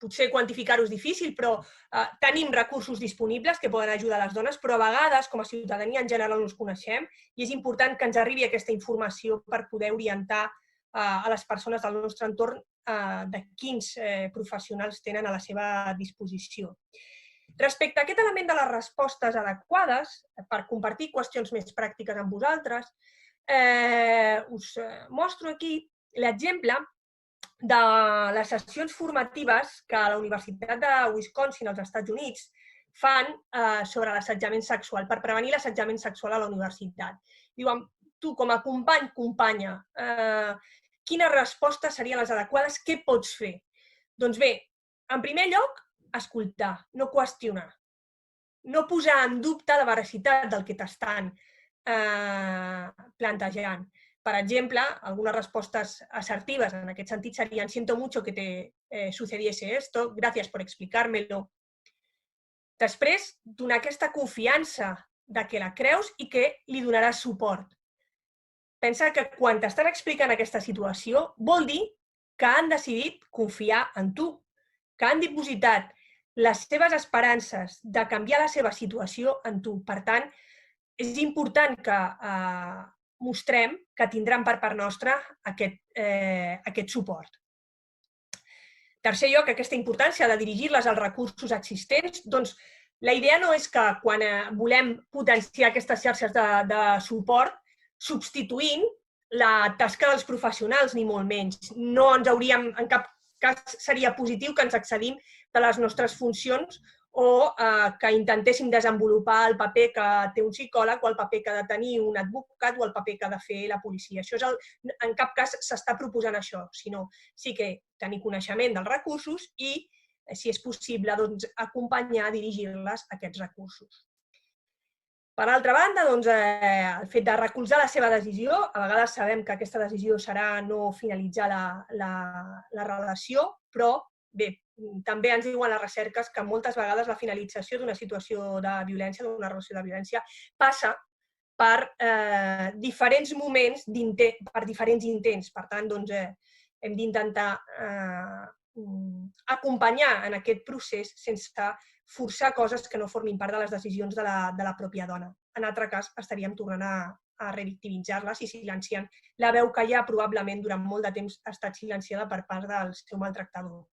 potser quantificar-ho és difícil, però tenim recursos disponibles que poden ajudar les dones, però a vegades, com a ciutadania en general, no els coneixem i és important que ens arribi aquesta informació per poder orientar a les persones del nostre entorn de quins professionals tenen a la seva disposició. Respecte a aquest element de les respostes adequades, per compartir qüestions més pràctiques amb vosaltres, us mostro aquí l'exemple de les sessions formatives que la Universitat de Wisconsin, als Estats Units, fan sobre l'assetjament sexual, per prevenir l'assetjament sexual a la universitat. Diuen, tu com a company, companya, quines respostes serien les adequades, què pots fer? Doncs bé, en primer lloc, escoltar, no qüestionar, no posar en dubte la veracitat del que t'estan plantejant. Per exemple, algunes respostes assertives en aquest sentit serien siento mucho que te sucediese esto, gracias por explicármelo. Després, donar aquesta confiança de que la creus i que li donaràs suport. Pensa que quan t'estan explicant aquesta situació vol dir que han decidit confiar en tu, que han dipositat les seves esperances de canviar la seva situació en tu. Per tant, és important que mostrem que tindran per part nostra aquest suport. Tercer lloc, aquesta importància de dirigir-les als recursos existents. Doncs la idea no és que quan volem potenciar aquestes xarxes de suport substituint la tasca dels professionals, ni molt menys. No ens hauríem, en cap cas seria positiu que ens excedim de les nostres funcions o que intentéssim desenvolupar el paper que té un psicòleg o el paper que ha de tenir un advocat o el paper que ha de fer la policia. En cap cas s'està proposant això, sinó sí que tenir coneixement dels recursos i, si és possible, acompanyar, dirigir-les a aquests recursos. Per altra banda, el fet de recolzar la seva decisió, a vegades sabem que aquesta decisió serà no finalitzar la relació, però bé, també ens diuen les recerques que moltes vegades la finalització d'una situació de violència, d'una relació de violència, passa per diferents moments, per diferents intents. Per tant, hem d'intentar acompanyar en aquest procés sense forçar coses que no formin part de les decisions de la pròpia dona. En altre cas, estaríem tornant a revictimitzar-les i silenciant la veu que ja probablement durant molt de temps ha estat silenciada per part del seu maltractador.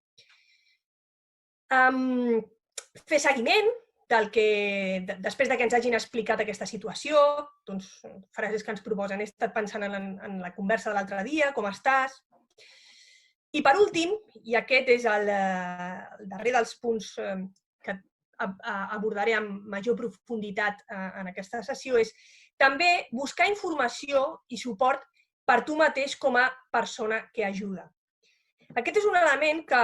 Fer seguiment després que ens hagin explicat aquesta situació, frases que ens proposen, he estat pensant en la conversa de l'altre dia, com estàs? I per últim, i aquest és el darrer dels punts que abordaré amb major profunditat en aquesta sessió, és també buscar informació i suport per tu mateix com a persona que ajuda. Aquest és un element que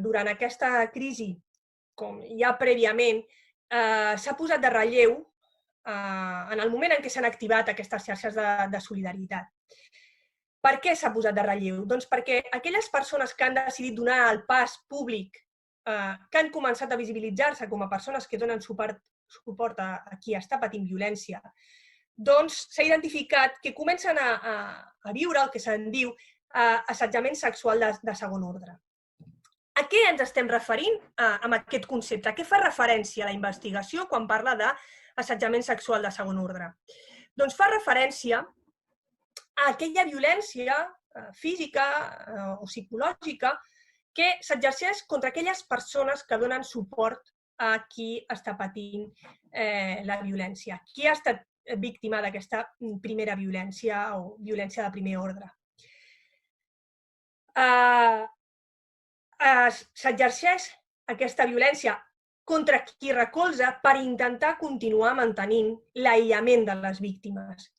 durant aquesta crisi, com ja prèviament, s'ha posat de relleu en el moment en què s'han activat aquestes xarxes de solidaritat. Per què s'ha posat de relleu? Doncs perquè aquelles persones que han decidit donar el pas públic, que han començat a visibilitzar-se com a persones que donen suport a qui està patint violència, doncs s'ha identificat que comencen a viure el que se'n diu assetjament sexual de segon ordre. A què ens estem referint amb aquest concepte? A què fa referència la investigació quan parla d'assetjament sexual de segon ordre? Doncs fa referència a aquella violència física o psicològica que s'exerceix contra aquelles persones que donen suport a qui està patint la violència, qui ha estat víctima d'aquesta primera violència o violència de primer ordre. S'exerceix aquesta violència contra qui recolza per intentar continuar mantenint l'aïllament de les víctimes.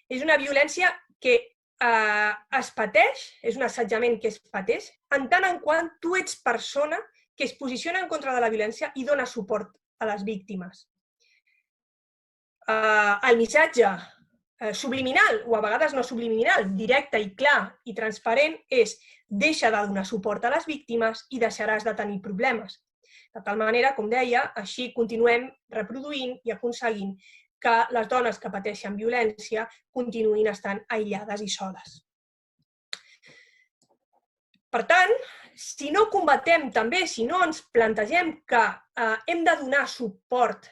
És una violència que es pateix, és un assetjament que es pateix, en tant en quant tu ets persona que es posiciona en contra de la violència i dona suport a les víctimes. El missatge subliminal, o a vegades no subliminal, directe i clar i transparent, és deixa de donar suport a les víctimes i deixaràs de tenir problemes. De tal manera, com deia, així continuem reproduint i aconseguint que les dones que pateixen violència continuïn estant aïllades i soles. Per tant, si no combatem també, si no ens plantegem que hem de donar suport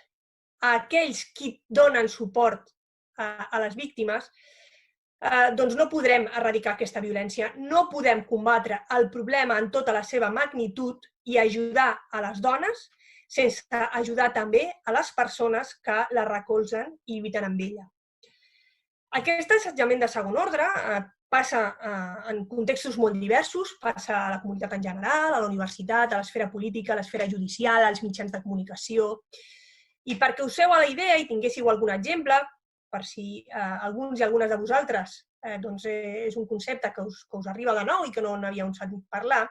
a aquells qui donen suport a les víctimes, doncs no podrem erradicar aquesta violència, no podem combatre el problema en tota la seva magnitud i ajudar a les dones sense ajudar també a les persones que la recolzen i lluiten amb ella. Aquest assetjament de segon ordre passa en contextos molt diversos, passa a la comunitat en general, a la universitat, a l'esfera política, a l'esfera judicial, als mitjans de comunicació. I perquè us feu a la idea i tinguéssiu algun exemple, per si alguns i algunes de vosaltres és un concepte que us arriba de nou i que no n'havíeu sentit parlar,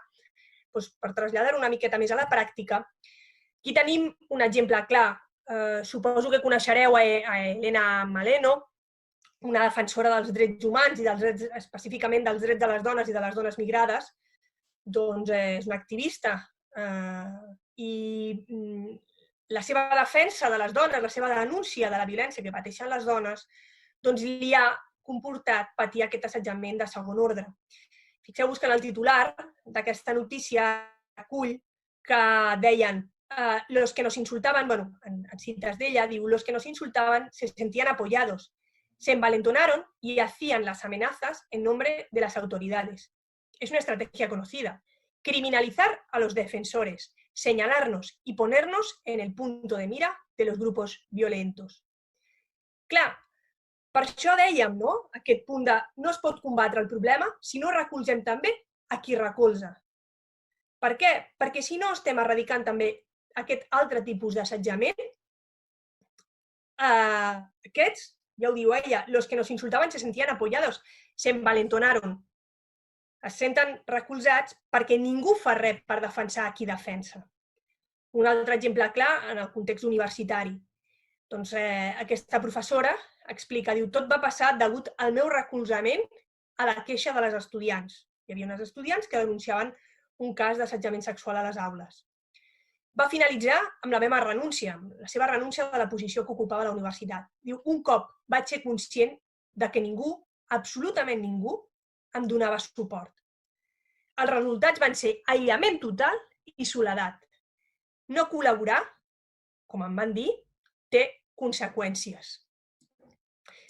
per traslladar-ho una miqueta més a la pràctica, aquí tenim un exemple clar. Suposo que coneixereu a Elena Maleno, una defensora dels drets humans i específicament dels drets de les dones i de les dones migrades. Doncs és una activista i la seva defensa de les dones, la seva denúncia de la violència que pateixen les dones, doncs li ha comportat patir aquest assetjament de segon ordre. Fixeu-vos que en el titular d'aquesta notícia acull que deien los que nos insultaban, bueno, en citas d'ella, diu, los que nos insultaban se sentían apoyados, se envalentonaron y hacían las amenazas en nombre de las autoridades. Es una estrategia conocida. Criminalizar a los defensores, señalarnos y ponernos en el punto de mira de los grupos violentos. Clar, per això dèiem, no? Aquest punt de no es pot combatre el problema si no recolzem també a qui recolza. Per què? Perquè si no estem erradicant també aquest altre tipus d'assetjament, aquests, ja ho diu ella, los que nos insultaban se sentían apoyados, se envalentonaron. Es senten recolzats perquè ningú fa res per defensar a qui defensa. Un altre exemple clar en el context universitari. Doncs aquesta professora explica, diu, tot va passar degut al meu recolzament a la queixa de les estudiants. Hi havia unes estudiants que denunciaven un cas d'assetjament sexual a les aules. Va finalitzar amb la meva renúncia, la seva renúncia de la posició que ocupava a la universitat. Diu, un cop vaig ser conscient que ningú, absolutament ningú, em donava suport. Els resultats van ser aïllament total i soledat. No col·laborar, com em van dir, té conseqüències.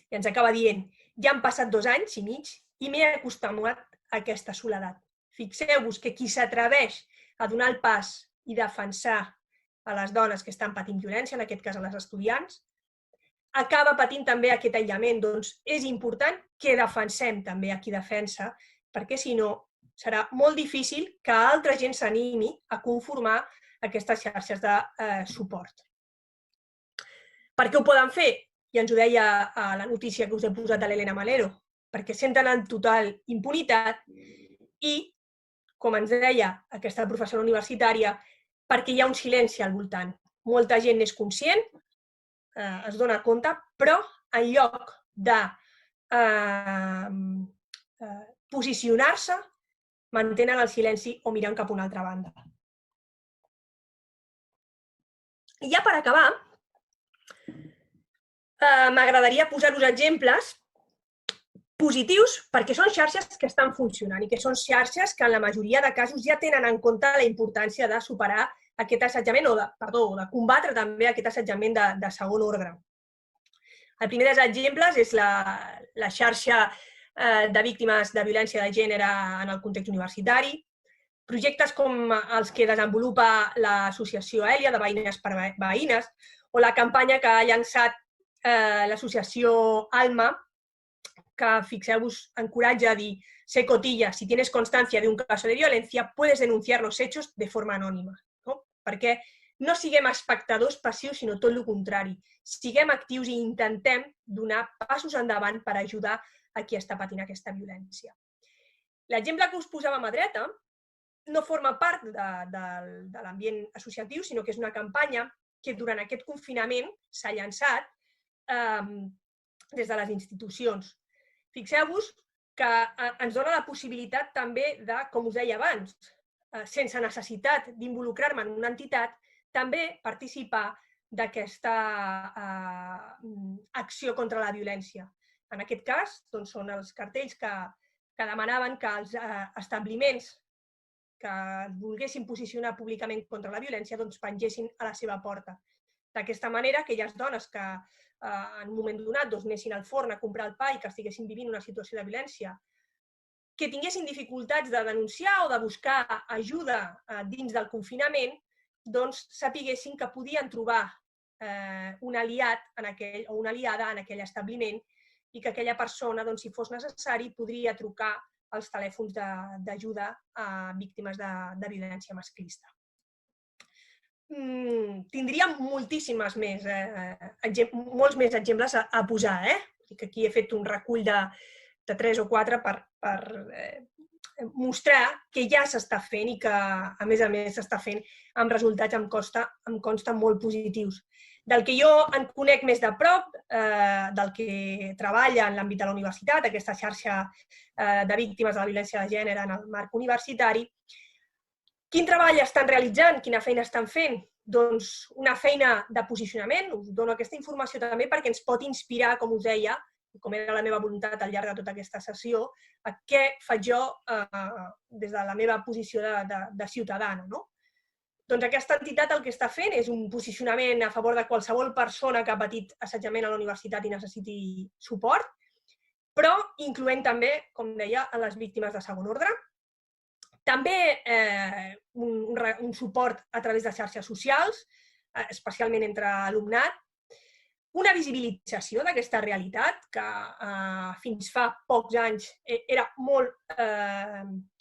I ens acaba dient, ja han passat 2 anys i mig i m'he acostumat a aquesta soledat. Fixeu-vos que qui s'atreveix a donar el pas i defensar a les dones que estan patint violència, en aquest cas a les estudiants, acaba patint també aquest aïllament. Doncs és important que defensem també a qui defensa, perquè si no serà molt difícil que altra gent s'animi a conformar aquestes xarxes de suport. Per què ho poden fer? I ens ho deia a la notícia que us he posat de l'Elena Maleno, perquè senten en total impunitat i, com ens deia aquesta professora universitària, perquè hi ha un silenci al voltant. Molta gent n'és conscient, es dona compte, però en lloc de posicionar-se, mantenen el silenci o miren cap a una altra banda. I ja per acabar, m'agradaria posar-vos exemples positius perquè són xarxes que estan funcionant i que són xarxes que en la majoria de casos ja tenen en compte la importància de superar aquest assetjament o de combatre també aquest assetjament de segon ordre. El primer dels exemples és la xarxa de víctimes de violència de gènere en el context universitari, projectes com els que desenvolupa l'associació Èlia de Veïnes per Veïnes o la campanya que ha llançat l'associació Alma, que, fixeu-vos, encoratja a dir «Sé cotilla, si tienes constancia de un caso de violencia, puedes denunciar los hechos de forma anònima». Perquè no siguem espectadors passius, sinó tot el contrari. Siguem actius i intentem donar passos endavant per ajudar a qui està patint aquesta violència. L'exemple que us posàvem a dreta no forma part de l'ambient associatiu, sinó que és una campanya que durant aquest confinament s'ha llançat des de les institucions. Fixeu-vos que ens dona la possibilitat també de, com us deia abans, sense necessitat d'involucrar-me en una entitat, també participar d'aquesta acció contra la violència. En aquest cas, són els cartells que demanaven que els establiments que volguessin posicionar públicament contra la violència pengessin a la seva porta. D'aquesta manera, aquelles dones que en un moment donat anessin al forn a comprar el pa i que estiguessin vivint una situació de violència, que tinguessin dificultats de denunciar o de buscar ajuda dins del confinament, sapiguessin que podien trobar un aliat o una aliada en aquell establiment i que aquella persona, si fos necessari, podria trucar als telèfons d'ajuda a víctimes de violència masclista. Tindríem molts més exemples a posar. Aquí he fet un recull de 3 o 4 per mostrar que ja s'està fent i que, a més s'està fent amb resultats, em consta, molt positius. Del que jo en conec més de prop, del que treballa en l'àmbit de la universitat, aquesta xarxa de víctimes de la violència de gènere en el marc universitari, quin treball estan realitzant? Quina feina estan fent? Doncs una feina de posicionament. Us dono aquesta informació també perquè ens pot inspirar, com us deia, com era la meva voluntat al llarg de tota aquesta sessió, a què faig jo des de la meva posició de ciutadana. Doncs aquesta entitat el que està fent és un posicionament a favor de qualsevol persona que ha patit assetjament a la universitat i necessiti suport, però incloent també, com deia, a les víctimes de segon ordre. També un suport a través de xarxes socials, especialment entre alumnat, una visibilització d'aquesta realitat que fins fa pocs anys era molt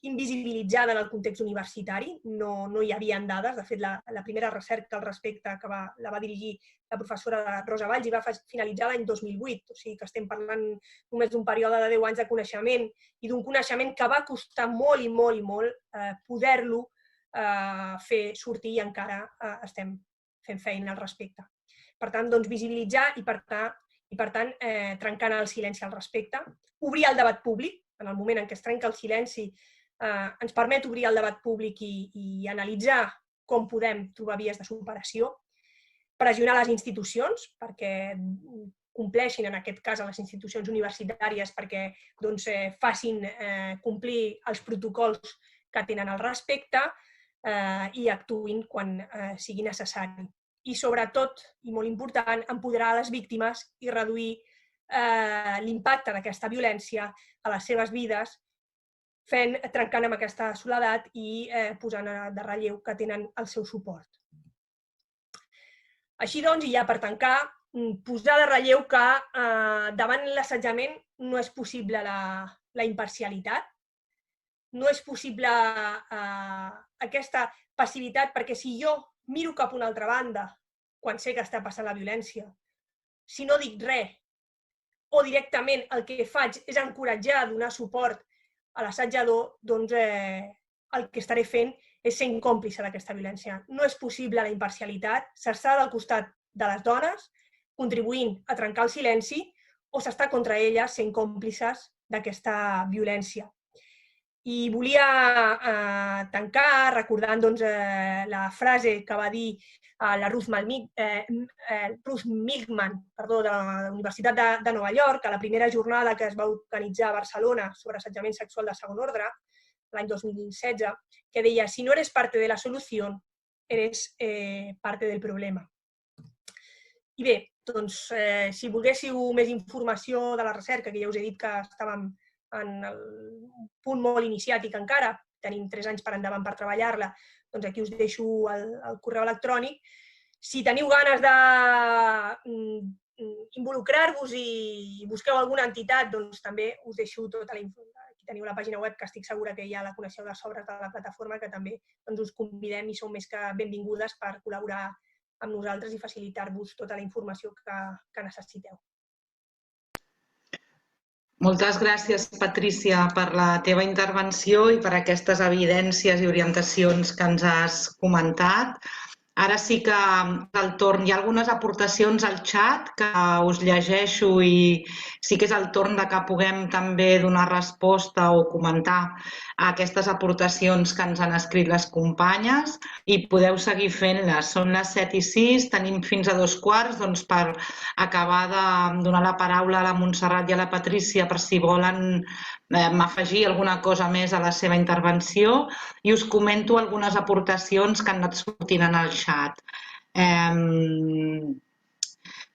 invisibilitzada en el context universitari, no hi havia dades. De fet, la primera recerca al respecte que la va dirigir la professora Rosa Valls i va finalitzar l'any 2008, o sigui que estem parlant només d'un període de 10 anys de coneixement i d'un coneixement que va costar molt i molt i molt poder-lo fer sortir i encara estem fent feina al respecte. Per tant, visibilitzar i, per tant, trencant el silenci al respecte. Obrir el debat públic, en el moment en què es trenca el silenci, ens permet obrir el debat públic i analitzar com podem trobar vies de superació. Pressionar les institucions perquè compleixin, en aquest cas, a les institucions universitàries perquè facin complir els protocols que tenen al respecte i actuïn quan sigui necessari. I sobretot, i molt important, empoderar les víctimes i reduir l'impacte d'aquesta violència a les seves vides, trencant amb aquesta soledat i posant de relleu que tenen el seu suport. Així doncs, i ja per tancar, posar de relleu que davant l'assetjament no és possible la imparcialitat, no és possible aquesta passivitat, perquè si jo miro cap a una altra banda quan sé que està passant la violència, si no dic res o directament el que faig és encoratjar, donar suport a l'assajador, doncs el que estaré fent és ser còmplice d'aquesta violència. No és possible la imparcialitat, s'està del costat de les dones, contribuint a trencar el silenci, o s'està contra elles sent còmplices d'aquesta violència. I volia tancar recordant la frase que va dir la Ruth Milkman de la Universitat de Nova York a la primera jornada que es va organitzar a Barcelona sobre assetjament sexual de segon ordre, l'any 2016, que deia: si no eres parte de la solución, eres parte del problema. I bé, doncs, si volguéssiu més informació de la recerca, que ja us he dit que estàvem en el punt molt iniciàtic encara, tenim 3 anys per endavant per treballar-la, doncs aquí us deixo el correu electrònic. Si teniu ganes d'involucrar-vos i busqueu alguna entitat, doncs també us deixo tota la informació. Aquí teniu la pàgina web, que estic segura que ja la coneixeu de sobres de la plataforma, que també us convidem i sou més que benvingudes per col·laborar amb nosaltres i facilitar-vos tota la informació que necessiteu. Moltes gràcies, Patrícia, per la teva intervenció i per aquestes evidències i orientacions que ens has comentat. Ara sí que el torn, hi ha algunes aportacions al xat que us llegeixo i sí que és el torn de que puguem també donar resposta o comentar a aquestes aportacions que ens han escrit les companyes i podeu seguir fent-les. Són les 7:06, tenim fins a 2:15 doncs, per acabar de donar la paraula a la Montserrat i a la Patrícia per si volen afegir alguna cosa més a la seva intervenció i us comento algunes aportacions que han anat sortint en el xat.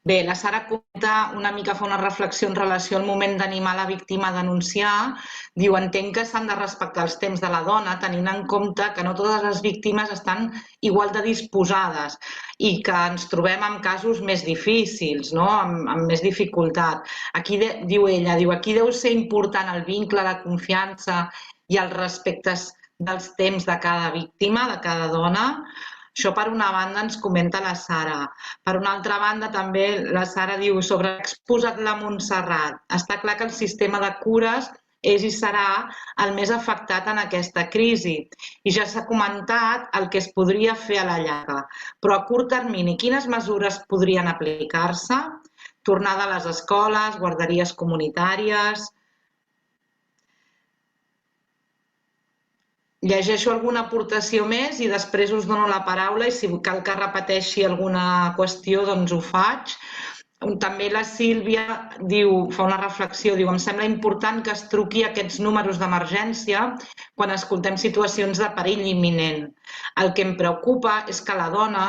Bé, la Sara comenta una mica, fa una reflexió en relació al moment d'animar la víctima a denunciar. Diu, entenc que s'han de respectar els temps de la dona, tenint en compte que no totes les víctimes estan igual de disposades i que ens trobem amb casos més difícils, no? amb més dificultat. Aquí, diu ella, aquí deu ser important el vincle, la confiança i els respectes dels temps de cada víctima, de cada dona. Això per una banda ens comenta la Sara. Per una altra banda també la Sara diu sobre exposat la Montserrat. Està clar que el sistema de cures és i serà el més afectat en aquesta crisi. I ja s'ha comentat el que es podria fer a la llarga. Però a curt termini, quines mesures podrien aplicar-se? Tornada a les escoles, guarderies comunitàries... Llegeixo alguna aportació més i després us dono la paraula i si cal que repeteixi alguna qüestió doncs ho faig. També la Sílvia fa una reflexió, diu, em sembla important que es truqui a aquests números d'emergència quan escoltem situacions de perill imminent. El que em preocupa és que la dona,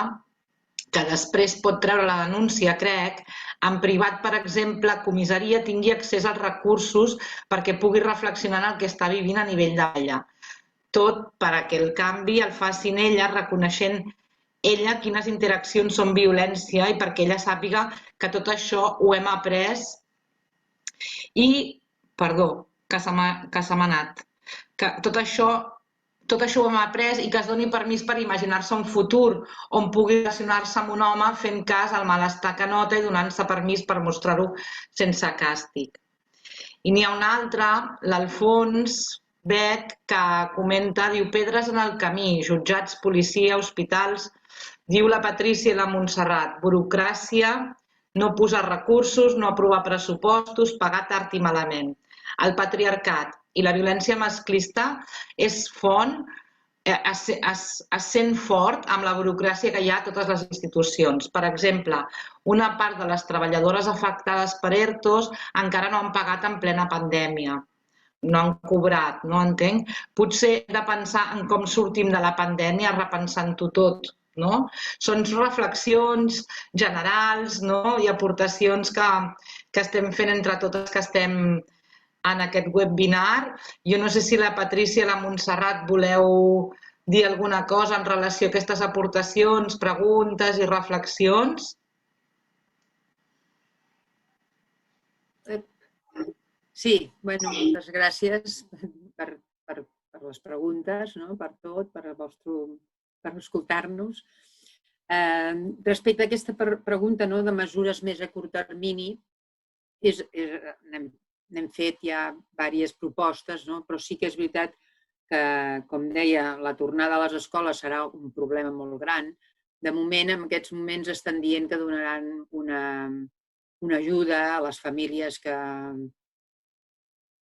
que després pot treure la denúncia, crec, en privat, per exemple, a comissaria tingui accés als recursos perquè pugui reflexionar en el que està vivint a nivell d'ella. Tot perquè el canvi el facin ella, reconeixent ella quines interaccions són violència i perquè ella sàpiga que tot això ho hem après i, perdó, que se m'ha anat, que tot això ho hem après i que es doni permís per imaginar-se un futur on pugui relacionar-se amb un home fent cas al malestar que nota i donant-se permís per mostrar-ho sense càstig. I n'hi ha un altre, l'Alfons Beck, que comenta, diu, pedres en el camí, jutjats, policia, hospitals, diu la Patrícia i la Montserrat, burocràcia, no posar recursos, no aprovar pressupostos, pagar tard i malament. El patriarcat i la violència masclista es sent fort amb la burocràcia que hi ha a totes les institucions. Per exemple, una part de les treballadores afectades per ERTOs encara no han pagat en plena pandèmia. No han cobrat, no entenc. Potser hem de pensar en com sortim de la pandèmia repensant-ho tot, no? Són reflexions generals, no? I aportacions que estem fent entre totes que estem en aquest webinar. Jo no sé si la Patrícia i la Montserrat voleu dir alguna cosa en relació a aquestes aportacions, preguntes i reflexions. Sí, bueno, moltes gràcies per les preguntes, per tot, per escoltar-nos. Respecte a aquesta pregunta de mesures més a curt termini, n'hem fet ja diverses propostes, però sí que és veritat que, com deia, la tornada a les escoles serà un problema molt gran. De moment, en aquests moments, estan dient que donaran una ajuda a les famílies que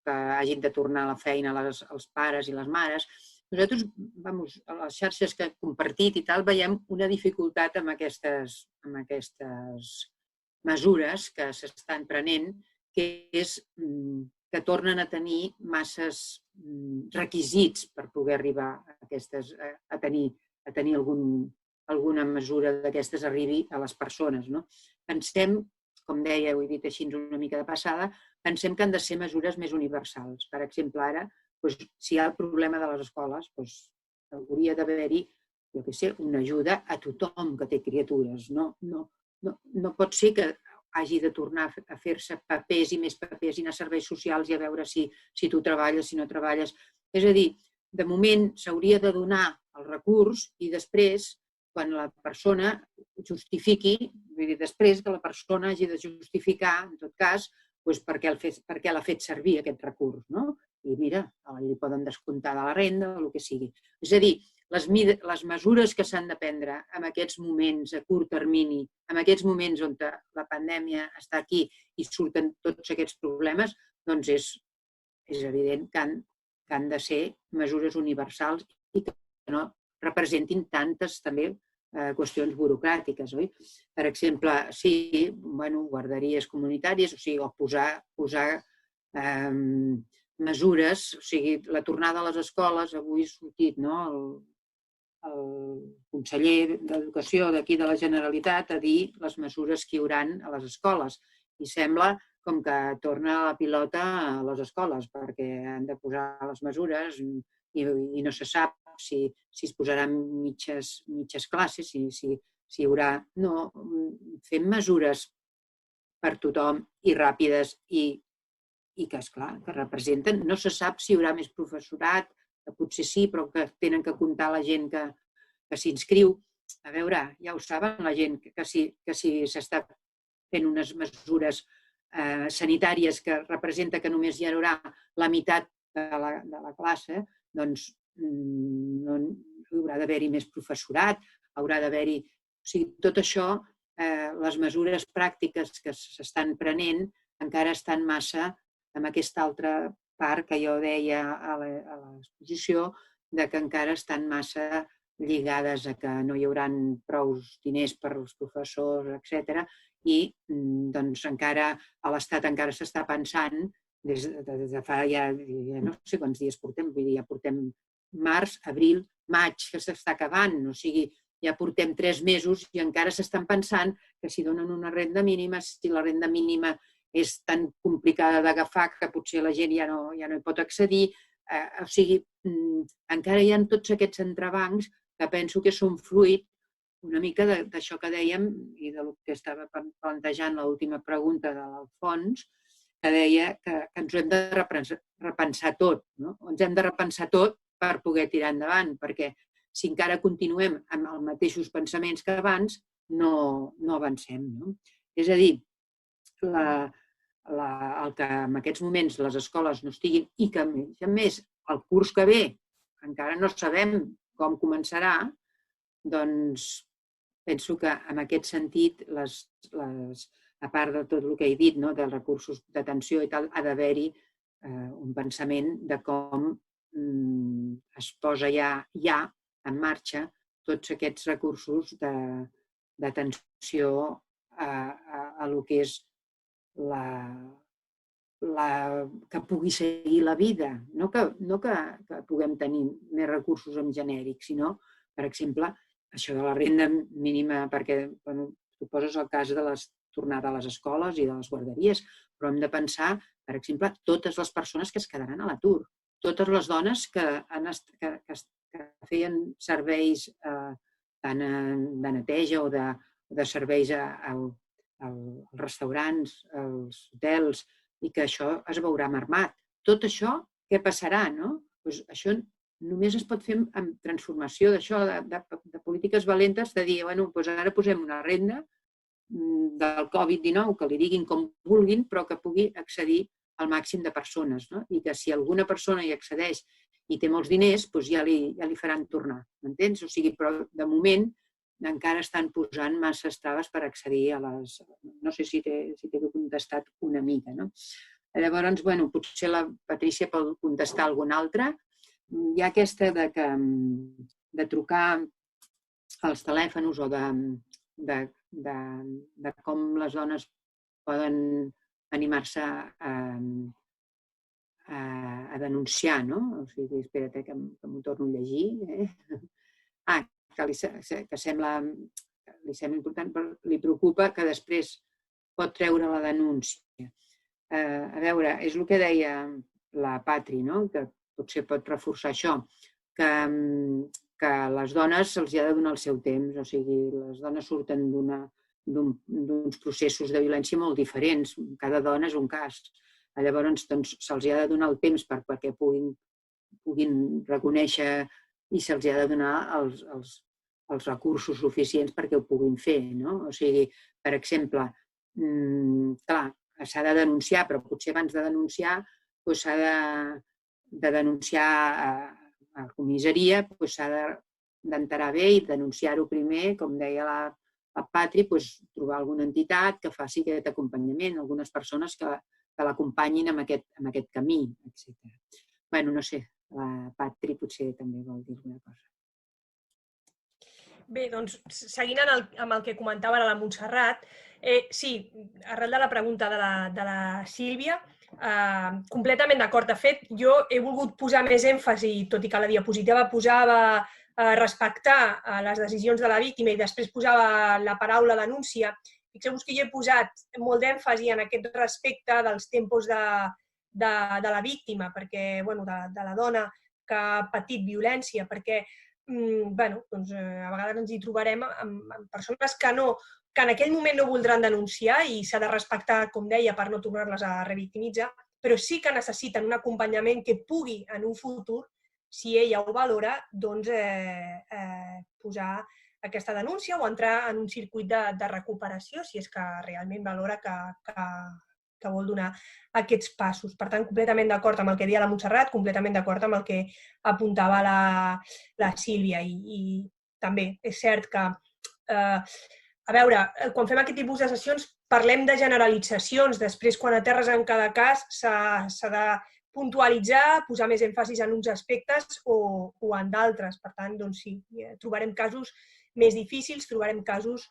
hagin de tornar a la feina, els pares i les mares. Nosaltres, a les xarxes que hem compartit i tal, veiem una dificultat amb aquestes mesures que s'estan prenent, que és que tornen a tenir masses requisits per poder arribar a tenir alguna mesura d'aquestes arribi a les persones. Pensem, com deia, ho he dit així una mica de passada, pensem que han de ser mesures més universals. Per exemple, ara, si hi ha el problema de les escoles, hauria d'haver-hi, una ajuda a tothom que té criatures. No pot ser que hagi de tornar a fer-se papers i més papers i anar a serveis socials i a veure si tu treballes, si no treballes. És a dir, de moment s'hauria de donar el recurs i després, quan la persona justifiqui, vull dir, després que la persona hagi de justificar, en tot cas, per què l'ha fet servir aquest recurs, no? I mira, li poden descomptar de la renda o el que sigui. És a dir, les mesures que s'han de prendre en aquests moments a curt termini, en aquests moments on la pandèmia està aquí i surten tots aquests problemes, doncs és evident que han de ser mesures universals i que no representin tantes també qüestions burocràtiques, oi? Per exemple, sí, guarderies comunitàries, o sigui, o posar mesures, o sigui, la tornada a les escoles, avui ha sortit, no?, el conseller d'Educació d'aquí de la Generalitat a dir les mesures que hi haurà a les escoles. I sembla com que torna la pilota a les escoles perquè han de posar les mesures i no se sap si es posaran mitges classes, si hi haurà... No, fem mesures per tothom i ràpides i que, esclar, que representen... No se sap si hi haurà més professorat, que potser sí, però que tenen que comptar la gent que s'inscriu. A veure, ja ho saben la gent, que si s'està fent unes mesures sanitàries que representa que només hi haurà la meitat de la classe, doncs haurà d'haver-hi més professorat, haurà d'haver-hi... O sigui, tot això, les mesures pràctiques que s'estan prenent encara estan massa amb aquesta altra part que jo deia a l'exposició, que encara estan massa lligades a que no hi haurà prou diners per als professors, etc. I encara a l'Estat encara s'està pensant, des de fa ja no sé quants dies portem, vull dir, ja portem març, abril, maig, que s'està acabant, o sigui, ja portem 3 mesos i encara s'estan pensant que si donen una renda mínima, si la renda mínima és tan complicada d'agafar que potser la gent ja no hi pot accedir. O sigui, encara hi ha tots aquests entrebancs que penso que són fruit una mica d'això que dèiem i del que estava plantejant l'última pregunta de l'Alfons, que deia que ens ho hem de repensar tot. Ens hem de repensar tot per poder tirar endavant, perquè si encara continuem amb els mateixos pensaments que abans, no avancem. És a dir, el que en aquests moments les escoles no estiguin i que, a més, el curs que ve encara no sabem com començarà, doncs penso que en aquest sentit, a part de tot el que he dit, dels recursos d'atenció i tal, ha d'haver-hi un pensament de com es posa ja en marxa tots aquests recursos d'atenció a el que és que pugui seguir la vida. No que puguem tenir més recursos en genèric, sinó, per exemple, això de la renda mínima, perquè tu poses el cas de la tornada a les escoles i de les guarderies, però hem de pensar, per exemple, totes les persones que es quedaran a l'atur, totes les dones que feien serveis tant de neteja o de serveis als restaurants, als hotels, i que això es veurà mermat. Tot això, què passarà? Això només es pot fer amb transformació d'això, de polítiques valentes, de dir, ara posem una renda del Covid-19, que li diguin com vulguin, però que pugui accedir al màxim de persones. I que si alguna persona hi accedeix i té molts diners, ja li faran tornar. M'entens? O sigui, però de moment encara estan posant masses traves per accedir a les... No sé si t'he contestat una mica. Llavors, potser la Patrícia pot contestar alguna altra. Hi ha aquesta de trucar als telèfons o de com les dones poden animar-se a denunciar, no? O sigui, espera't que m'ho torno a llegir. Que li sembla important, però li preocupa que després pot treure la denúncia. A veure, és el que deia la Patri, que potser pot reforçar això, que a les dones se'ls ha de donar el seu temps, o sigui, les dones surten d'uns processos de violència molt diferents, cada dona és un cas. Llavors, se'ls ha de donar el temps perquè puguin reconèixer i se'ls ha de donar els recursos suficients perquè ho puguin fer. O sigui, per exemple, clar, s'ha de denunciar, però potser abans de denunciar s'ha de denunciar a la comissaria, s'ha d'enterar bé i denunciar-ho primer, com deia la Patri, trobar alguna entitat que faci aquest acompanyament, algunes persones que l'acompanyin en aquest camí, etc. Bé, no sé, la Patri potser també vol dir alguna cosa. Bé, doncs, seguint amb el que comentava la Montserrat, sí, arrel de la pregunta de la Sílvia, completament d'acord. De fet, jo he volgut posar més èmfasi, tot i que la diapositiva posava respectar les decisions de la víctima i després posava la paraula denúncia. Fixeu-vos que jo he posat molt d'èmfasi en aquest respecte dels tempos de la víctima, perquè, bueno, de la dona que ha patit violència, perquè a vegades ens hi trobarem amb persones que en aquell moment no voldran denunciar i s'ha de respectar, com deia, per no tornar-les a revictimitzar, però sí que necessiten un acompanyament que pugui, en un futur, si ella ho valora, doncs posar aquesta denúncia o entrar en un circuit de recuperació, si és que realment valora que vol donar aquests passos. Per tant, completament d'acord amb el que deia la Montserrat, completament d'acord amb el que apuntava la Sílvia. I també és cert que, a veure, quan fem aquest tipus de sessions parlem de generalitzacions. Després, quan aterres en cada cas, s'ha de puntualitzar, posar més èmfasis en uns aspectes o en d'altres. Per tant, doncs sí, trobarem casos més difícils, trobarem casos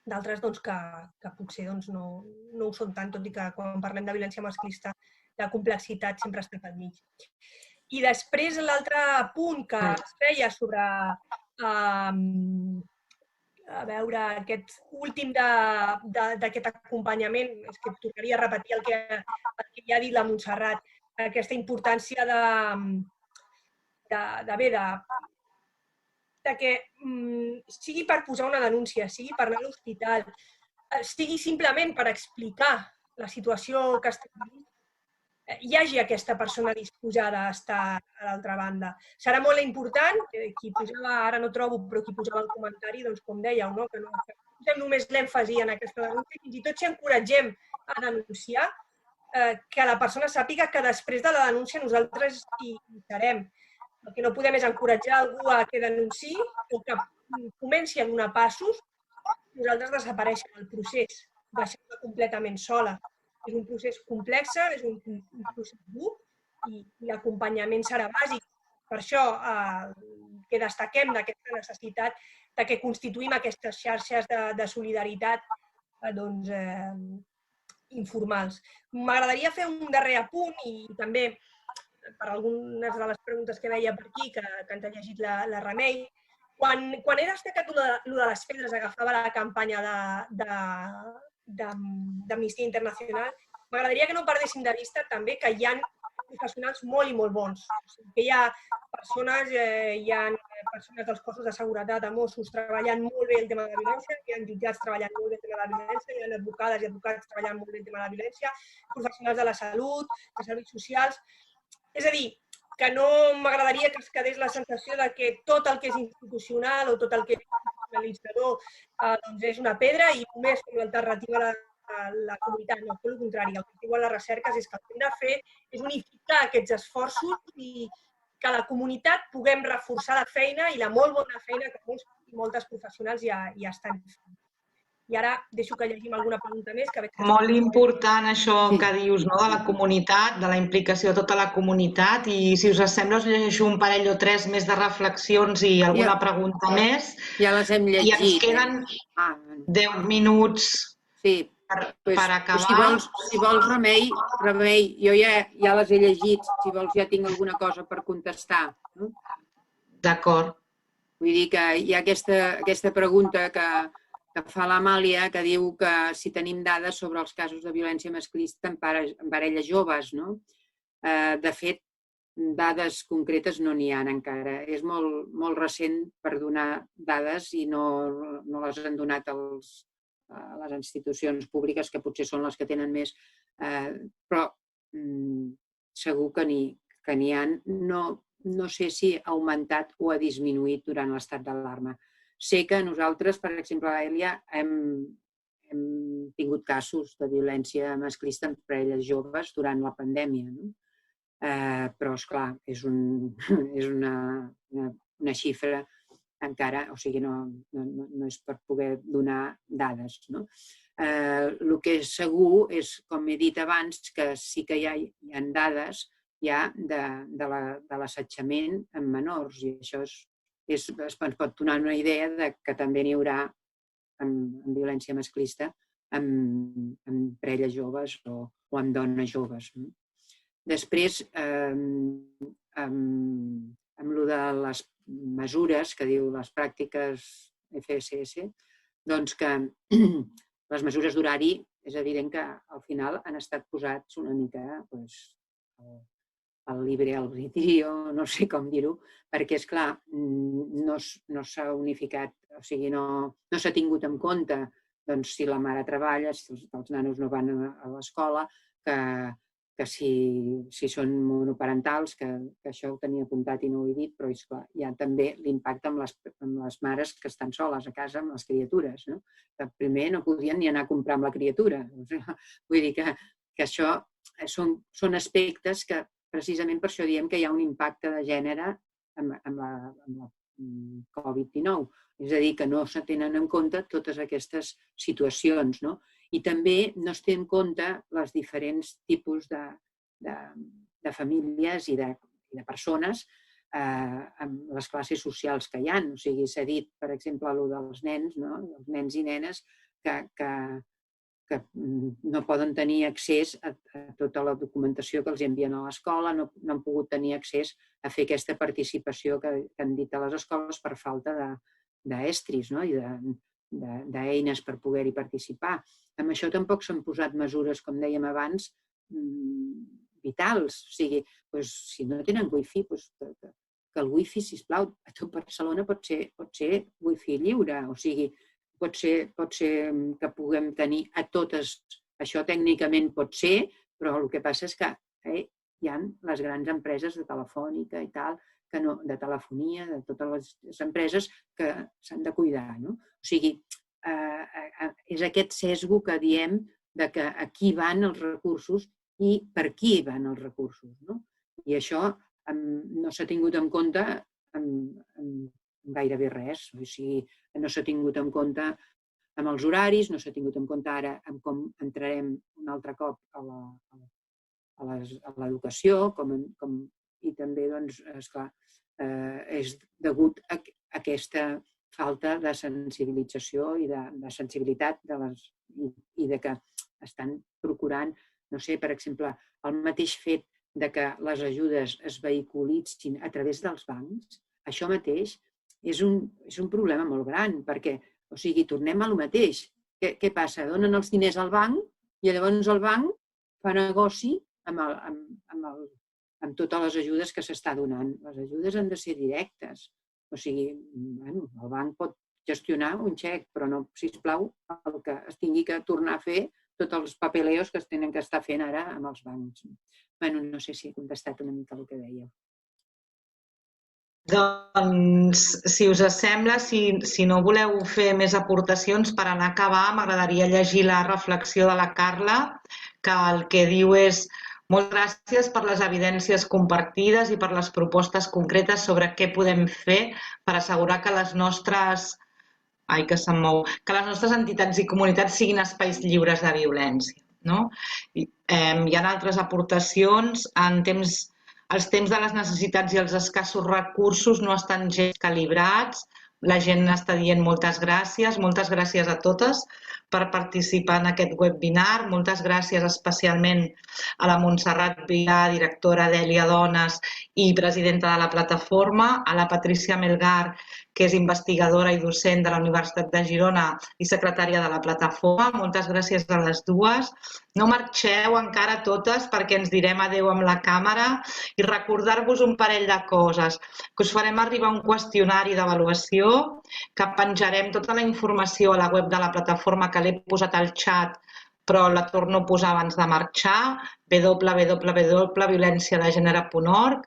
d'altres que potser no ho són tant, tot i que quan parlem de violència masclista la complexitat sempre està pel mig. I després l'altre punt que es feia sobre a veure, aquest últim d'aquest acompanyament, és que tornaria a repetir el que ja ha dit la Montserrat, aquesta importància de que sigui per posar una denúncia, sigui per anar a l'hospital, sigui simplement per explicar la situació que està vivint, hi hagi aquesta persona disposada a estar a l'altra banda. Serà molt important, qui posava, ara no trobo, però qui posava el comentari, doncs com dèieu, no? Que no posem només l'èmfasi en aquesta denúncia, fins i tot si encoratgem a denunciar, que la persona sàpiga que després de la denúncia nosaltres hi serem. El que no podem és encoratjar algú a que denunciï o que comenci a donar passos, nosaltres desapareixem el procés, deixem-la completament sola. És un procés complex, és un procés dur i l'acompanyament serà bàsic. Per això que destaquem d'aquesta necessitat de que constituïm aquestes xarxes de solidaritat informals. M'agradaria fer un darrer apunt i també per algunes de les preguntes que veia per aquí, que ens ha llegit la Remei. Quan he destacat allò de les pedres, agafava la campanya d'Amnistia Internacional, m'agradaria que no perdéssim de vista també que hi ha professionals molt i molt bons. Que hi ha persones dels cossos de seguretat, de Mossos, treballant molt bé el tema de la violència, hi ha jutjats treballant molt bé el tema de la violència, hi ha advocades i advocats treballant molt bé el tema de la violència, professionals de la salut, de serveis socials. És a dir, que no m'agradaria que es quedés la sensació de que tot el que és institucional o tot el que és institucionalitzador és una pedra i només com l'alternativa a la comunitat. No, tot el contrari. El que diuen les recerques és que el que hem de fer és unificar aquests esforços i que a la comunitat puguem reforçar la feina i la molt bona feina que molts i moltes professionals ja estan fent. I ara deixo que llegim alguna pregunta més. Molt important això que dius, de la comunitat, de la implicació de tota la comunitat, i si us sembla us llegeixo un parell o tres més de reflexions i alguna pregunta més. Ja les hem llegit. I ens queden 10 minuts per acabar. Si vols, Remei, jo ja les he llegit, si vols ja tinc alguna cosa per contestar. D'acord. Vull dir que hi ha aquesta pregunta que fa l'Amàlia, que diu que si tenim dades sobre els casos de violència masclista en parelles joves. De fet, dades concretes no n'hi ha encara. És molt recent per donar dades i no les han donat a les institucions públiques, que potser són les que tenen més, però segur que n'hi ha. No sé si ha augmentat o ha disminuït durant l'estat d'alarma. Sé que nosaltres, per exemple, a Èlia, hem hem tingut casos de violència masclista en parelles joves durant la pandèmia, no? Però, esclar, és una xifra encara, o sigui, no és per poder donar dades, no? El que és segur és, com he dit abans, que sí que hi ha dades ja de l'assetjament en menors, i això ens pot donar una idea que també n'hi haurà amb violència masclista amb parelles joves o amb dones joves. Després, amb el de les mesures, que diu les pràctiques FSS, doncs que les mesures d'horari és evident que al final han estat posats una mica al libre albedrío, no sé com dir-ho, perquè, esclar, no s'ha unificat, o sigui, no s'ha tingut en compte si la mare treballa, si els nanos no van a l'escola, que si són monoparentals, que això ho tenia apuntat i no ho he dit, però hi ha també l'impacte amb les mares que estan soles a casa amb les criatures, que primer no podien ni anar a comprar amb la criatura. Vull dir que això són aspectes que precisament per això diem que hi ha un impacte de gènere amb la Covid-19. És a dir, que no se tenen en compte totes aquestes situacions, no? I també no es té en compte els diferents tipus de famílies i de persones amb les classes socials que hi ha. O sigui, s'ha dit, per exemple, el dels nens, els nens i nenes que no poden tenir accés a tota la documentació que els envien a l'escola, no han pogut tenir accés a fer aquesta participació que han dit a les escoles per falta d'estris i d'eines per poder-hi participar. Amb això tampoc s'han posat mesures, com dèiem abans, vitals. O sigui, si no tenen wifi, que el wifi, sisplau, a tot Barcelona pot ser wifi lliure. O sigui, pot ser que puguem tenir a totes. Això tècnicament pot ser, però el que passa és que hi ha les grans empreses de telefònica i tal, de telefonia, de totes les empreses que s'han de cuidar. O sigui, és aquest sesgo que diem que aquí van els recursos i per qui van els recursos. I això no s'ha tingut en compte en gairebé res. O sigui, no s'ha tingut en compte amb els horaris, no s'ha tingut en compte ara amb com entrarem un altre cop a l'educació i també, esclar, és degut a aquesta falta de sensibilització i de sensibilitat i de que estan procurant, no sé, per exemple, el mateix fet que les ajudes es vehiculitzin a través dels bancs, això mateix és un problema molt gran, perquè, o sigui, tornem a lo mateix. Què passa? Donen els diners al banc i llavors el banc fa negoci amb totes les ajudes que s'està donant. Les ajudes han de ser directes. O sigui, el banc pot gestionar un xec, però no, sisplau, el que es tingui que tornar a fer tots els papeleos que es tenen que estar fent ara amb els bancs. No sé si he contestat una mica el que dèieu. Doncs, si us sembla, si no voleu fer més aportacions, per anar a acabar, m'agradaria llegir la reflexió de la Carla, que el que diu és: moltes gràcies per les evidències compartides i per les propostes concretes sobre què podem fer per assegurar que les nostres entitats i comunitats siguin espais lliures de violència. Hi ha altres aportacions. Els temps de les necessitats i els escassos recursos no estan gens calibrats. La gent està dient moltes gràcies a totes per participar en aquest webinar. Moltes gràcies especialment a la Montserrat Vilà, directora d'Èlia Dones i presidenta de la plataforma, a la Patrícia Melgar, que és investigadora i docent de la Universitat de Girona i secretària de la plataforma. Moltes gràcies a les dues. No marxeu encara totes perquè ens direm adeu amb la càmera i recordar-vos un parell de coses. Que us farem arribar un qüestionari d'avaluació, que penjarem tota la informació a la web de la plataforma, que l'he posat al xat però la torno a posar abans de marxar, www.violenciadegènere.org,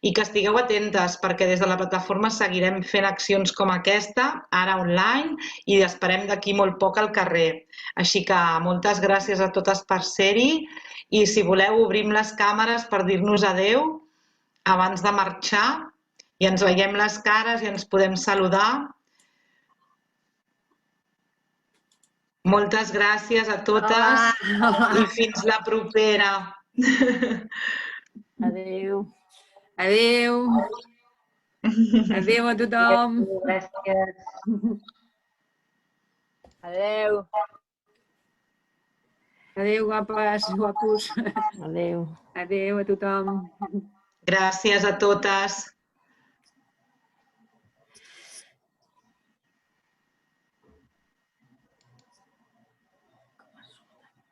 i que estigueu atentes perquè des de la plataforma seguirem fent accions com aquesta, ara online, i esperem d'aquí molt poc al carrer. Així que moltes gràcies a totes per ser-hi i si voleu obrim les càmeres per dir-nos adeu abans de marxar i ens veiem les cares i ens podem saludar. Moltes gràcies a totes i fins la propera. Adéu. Adéu. Adéu a tothom. Gràcies. Adéu. Adéu, guapes, guapos. Adéu. Adéu a tothom. Gràcies a totes.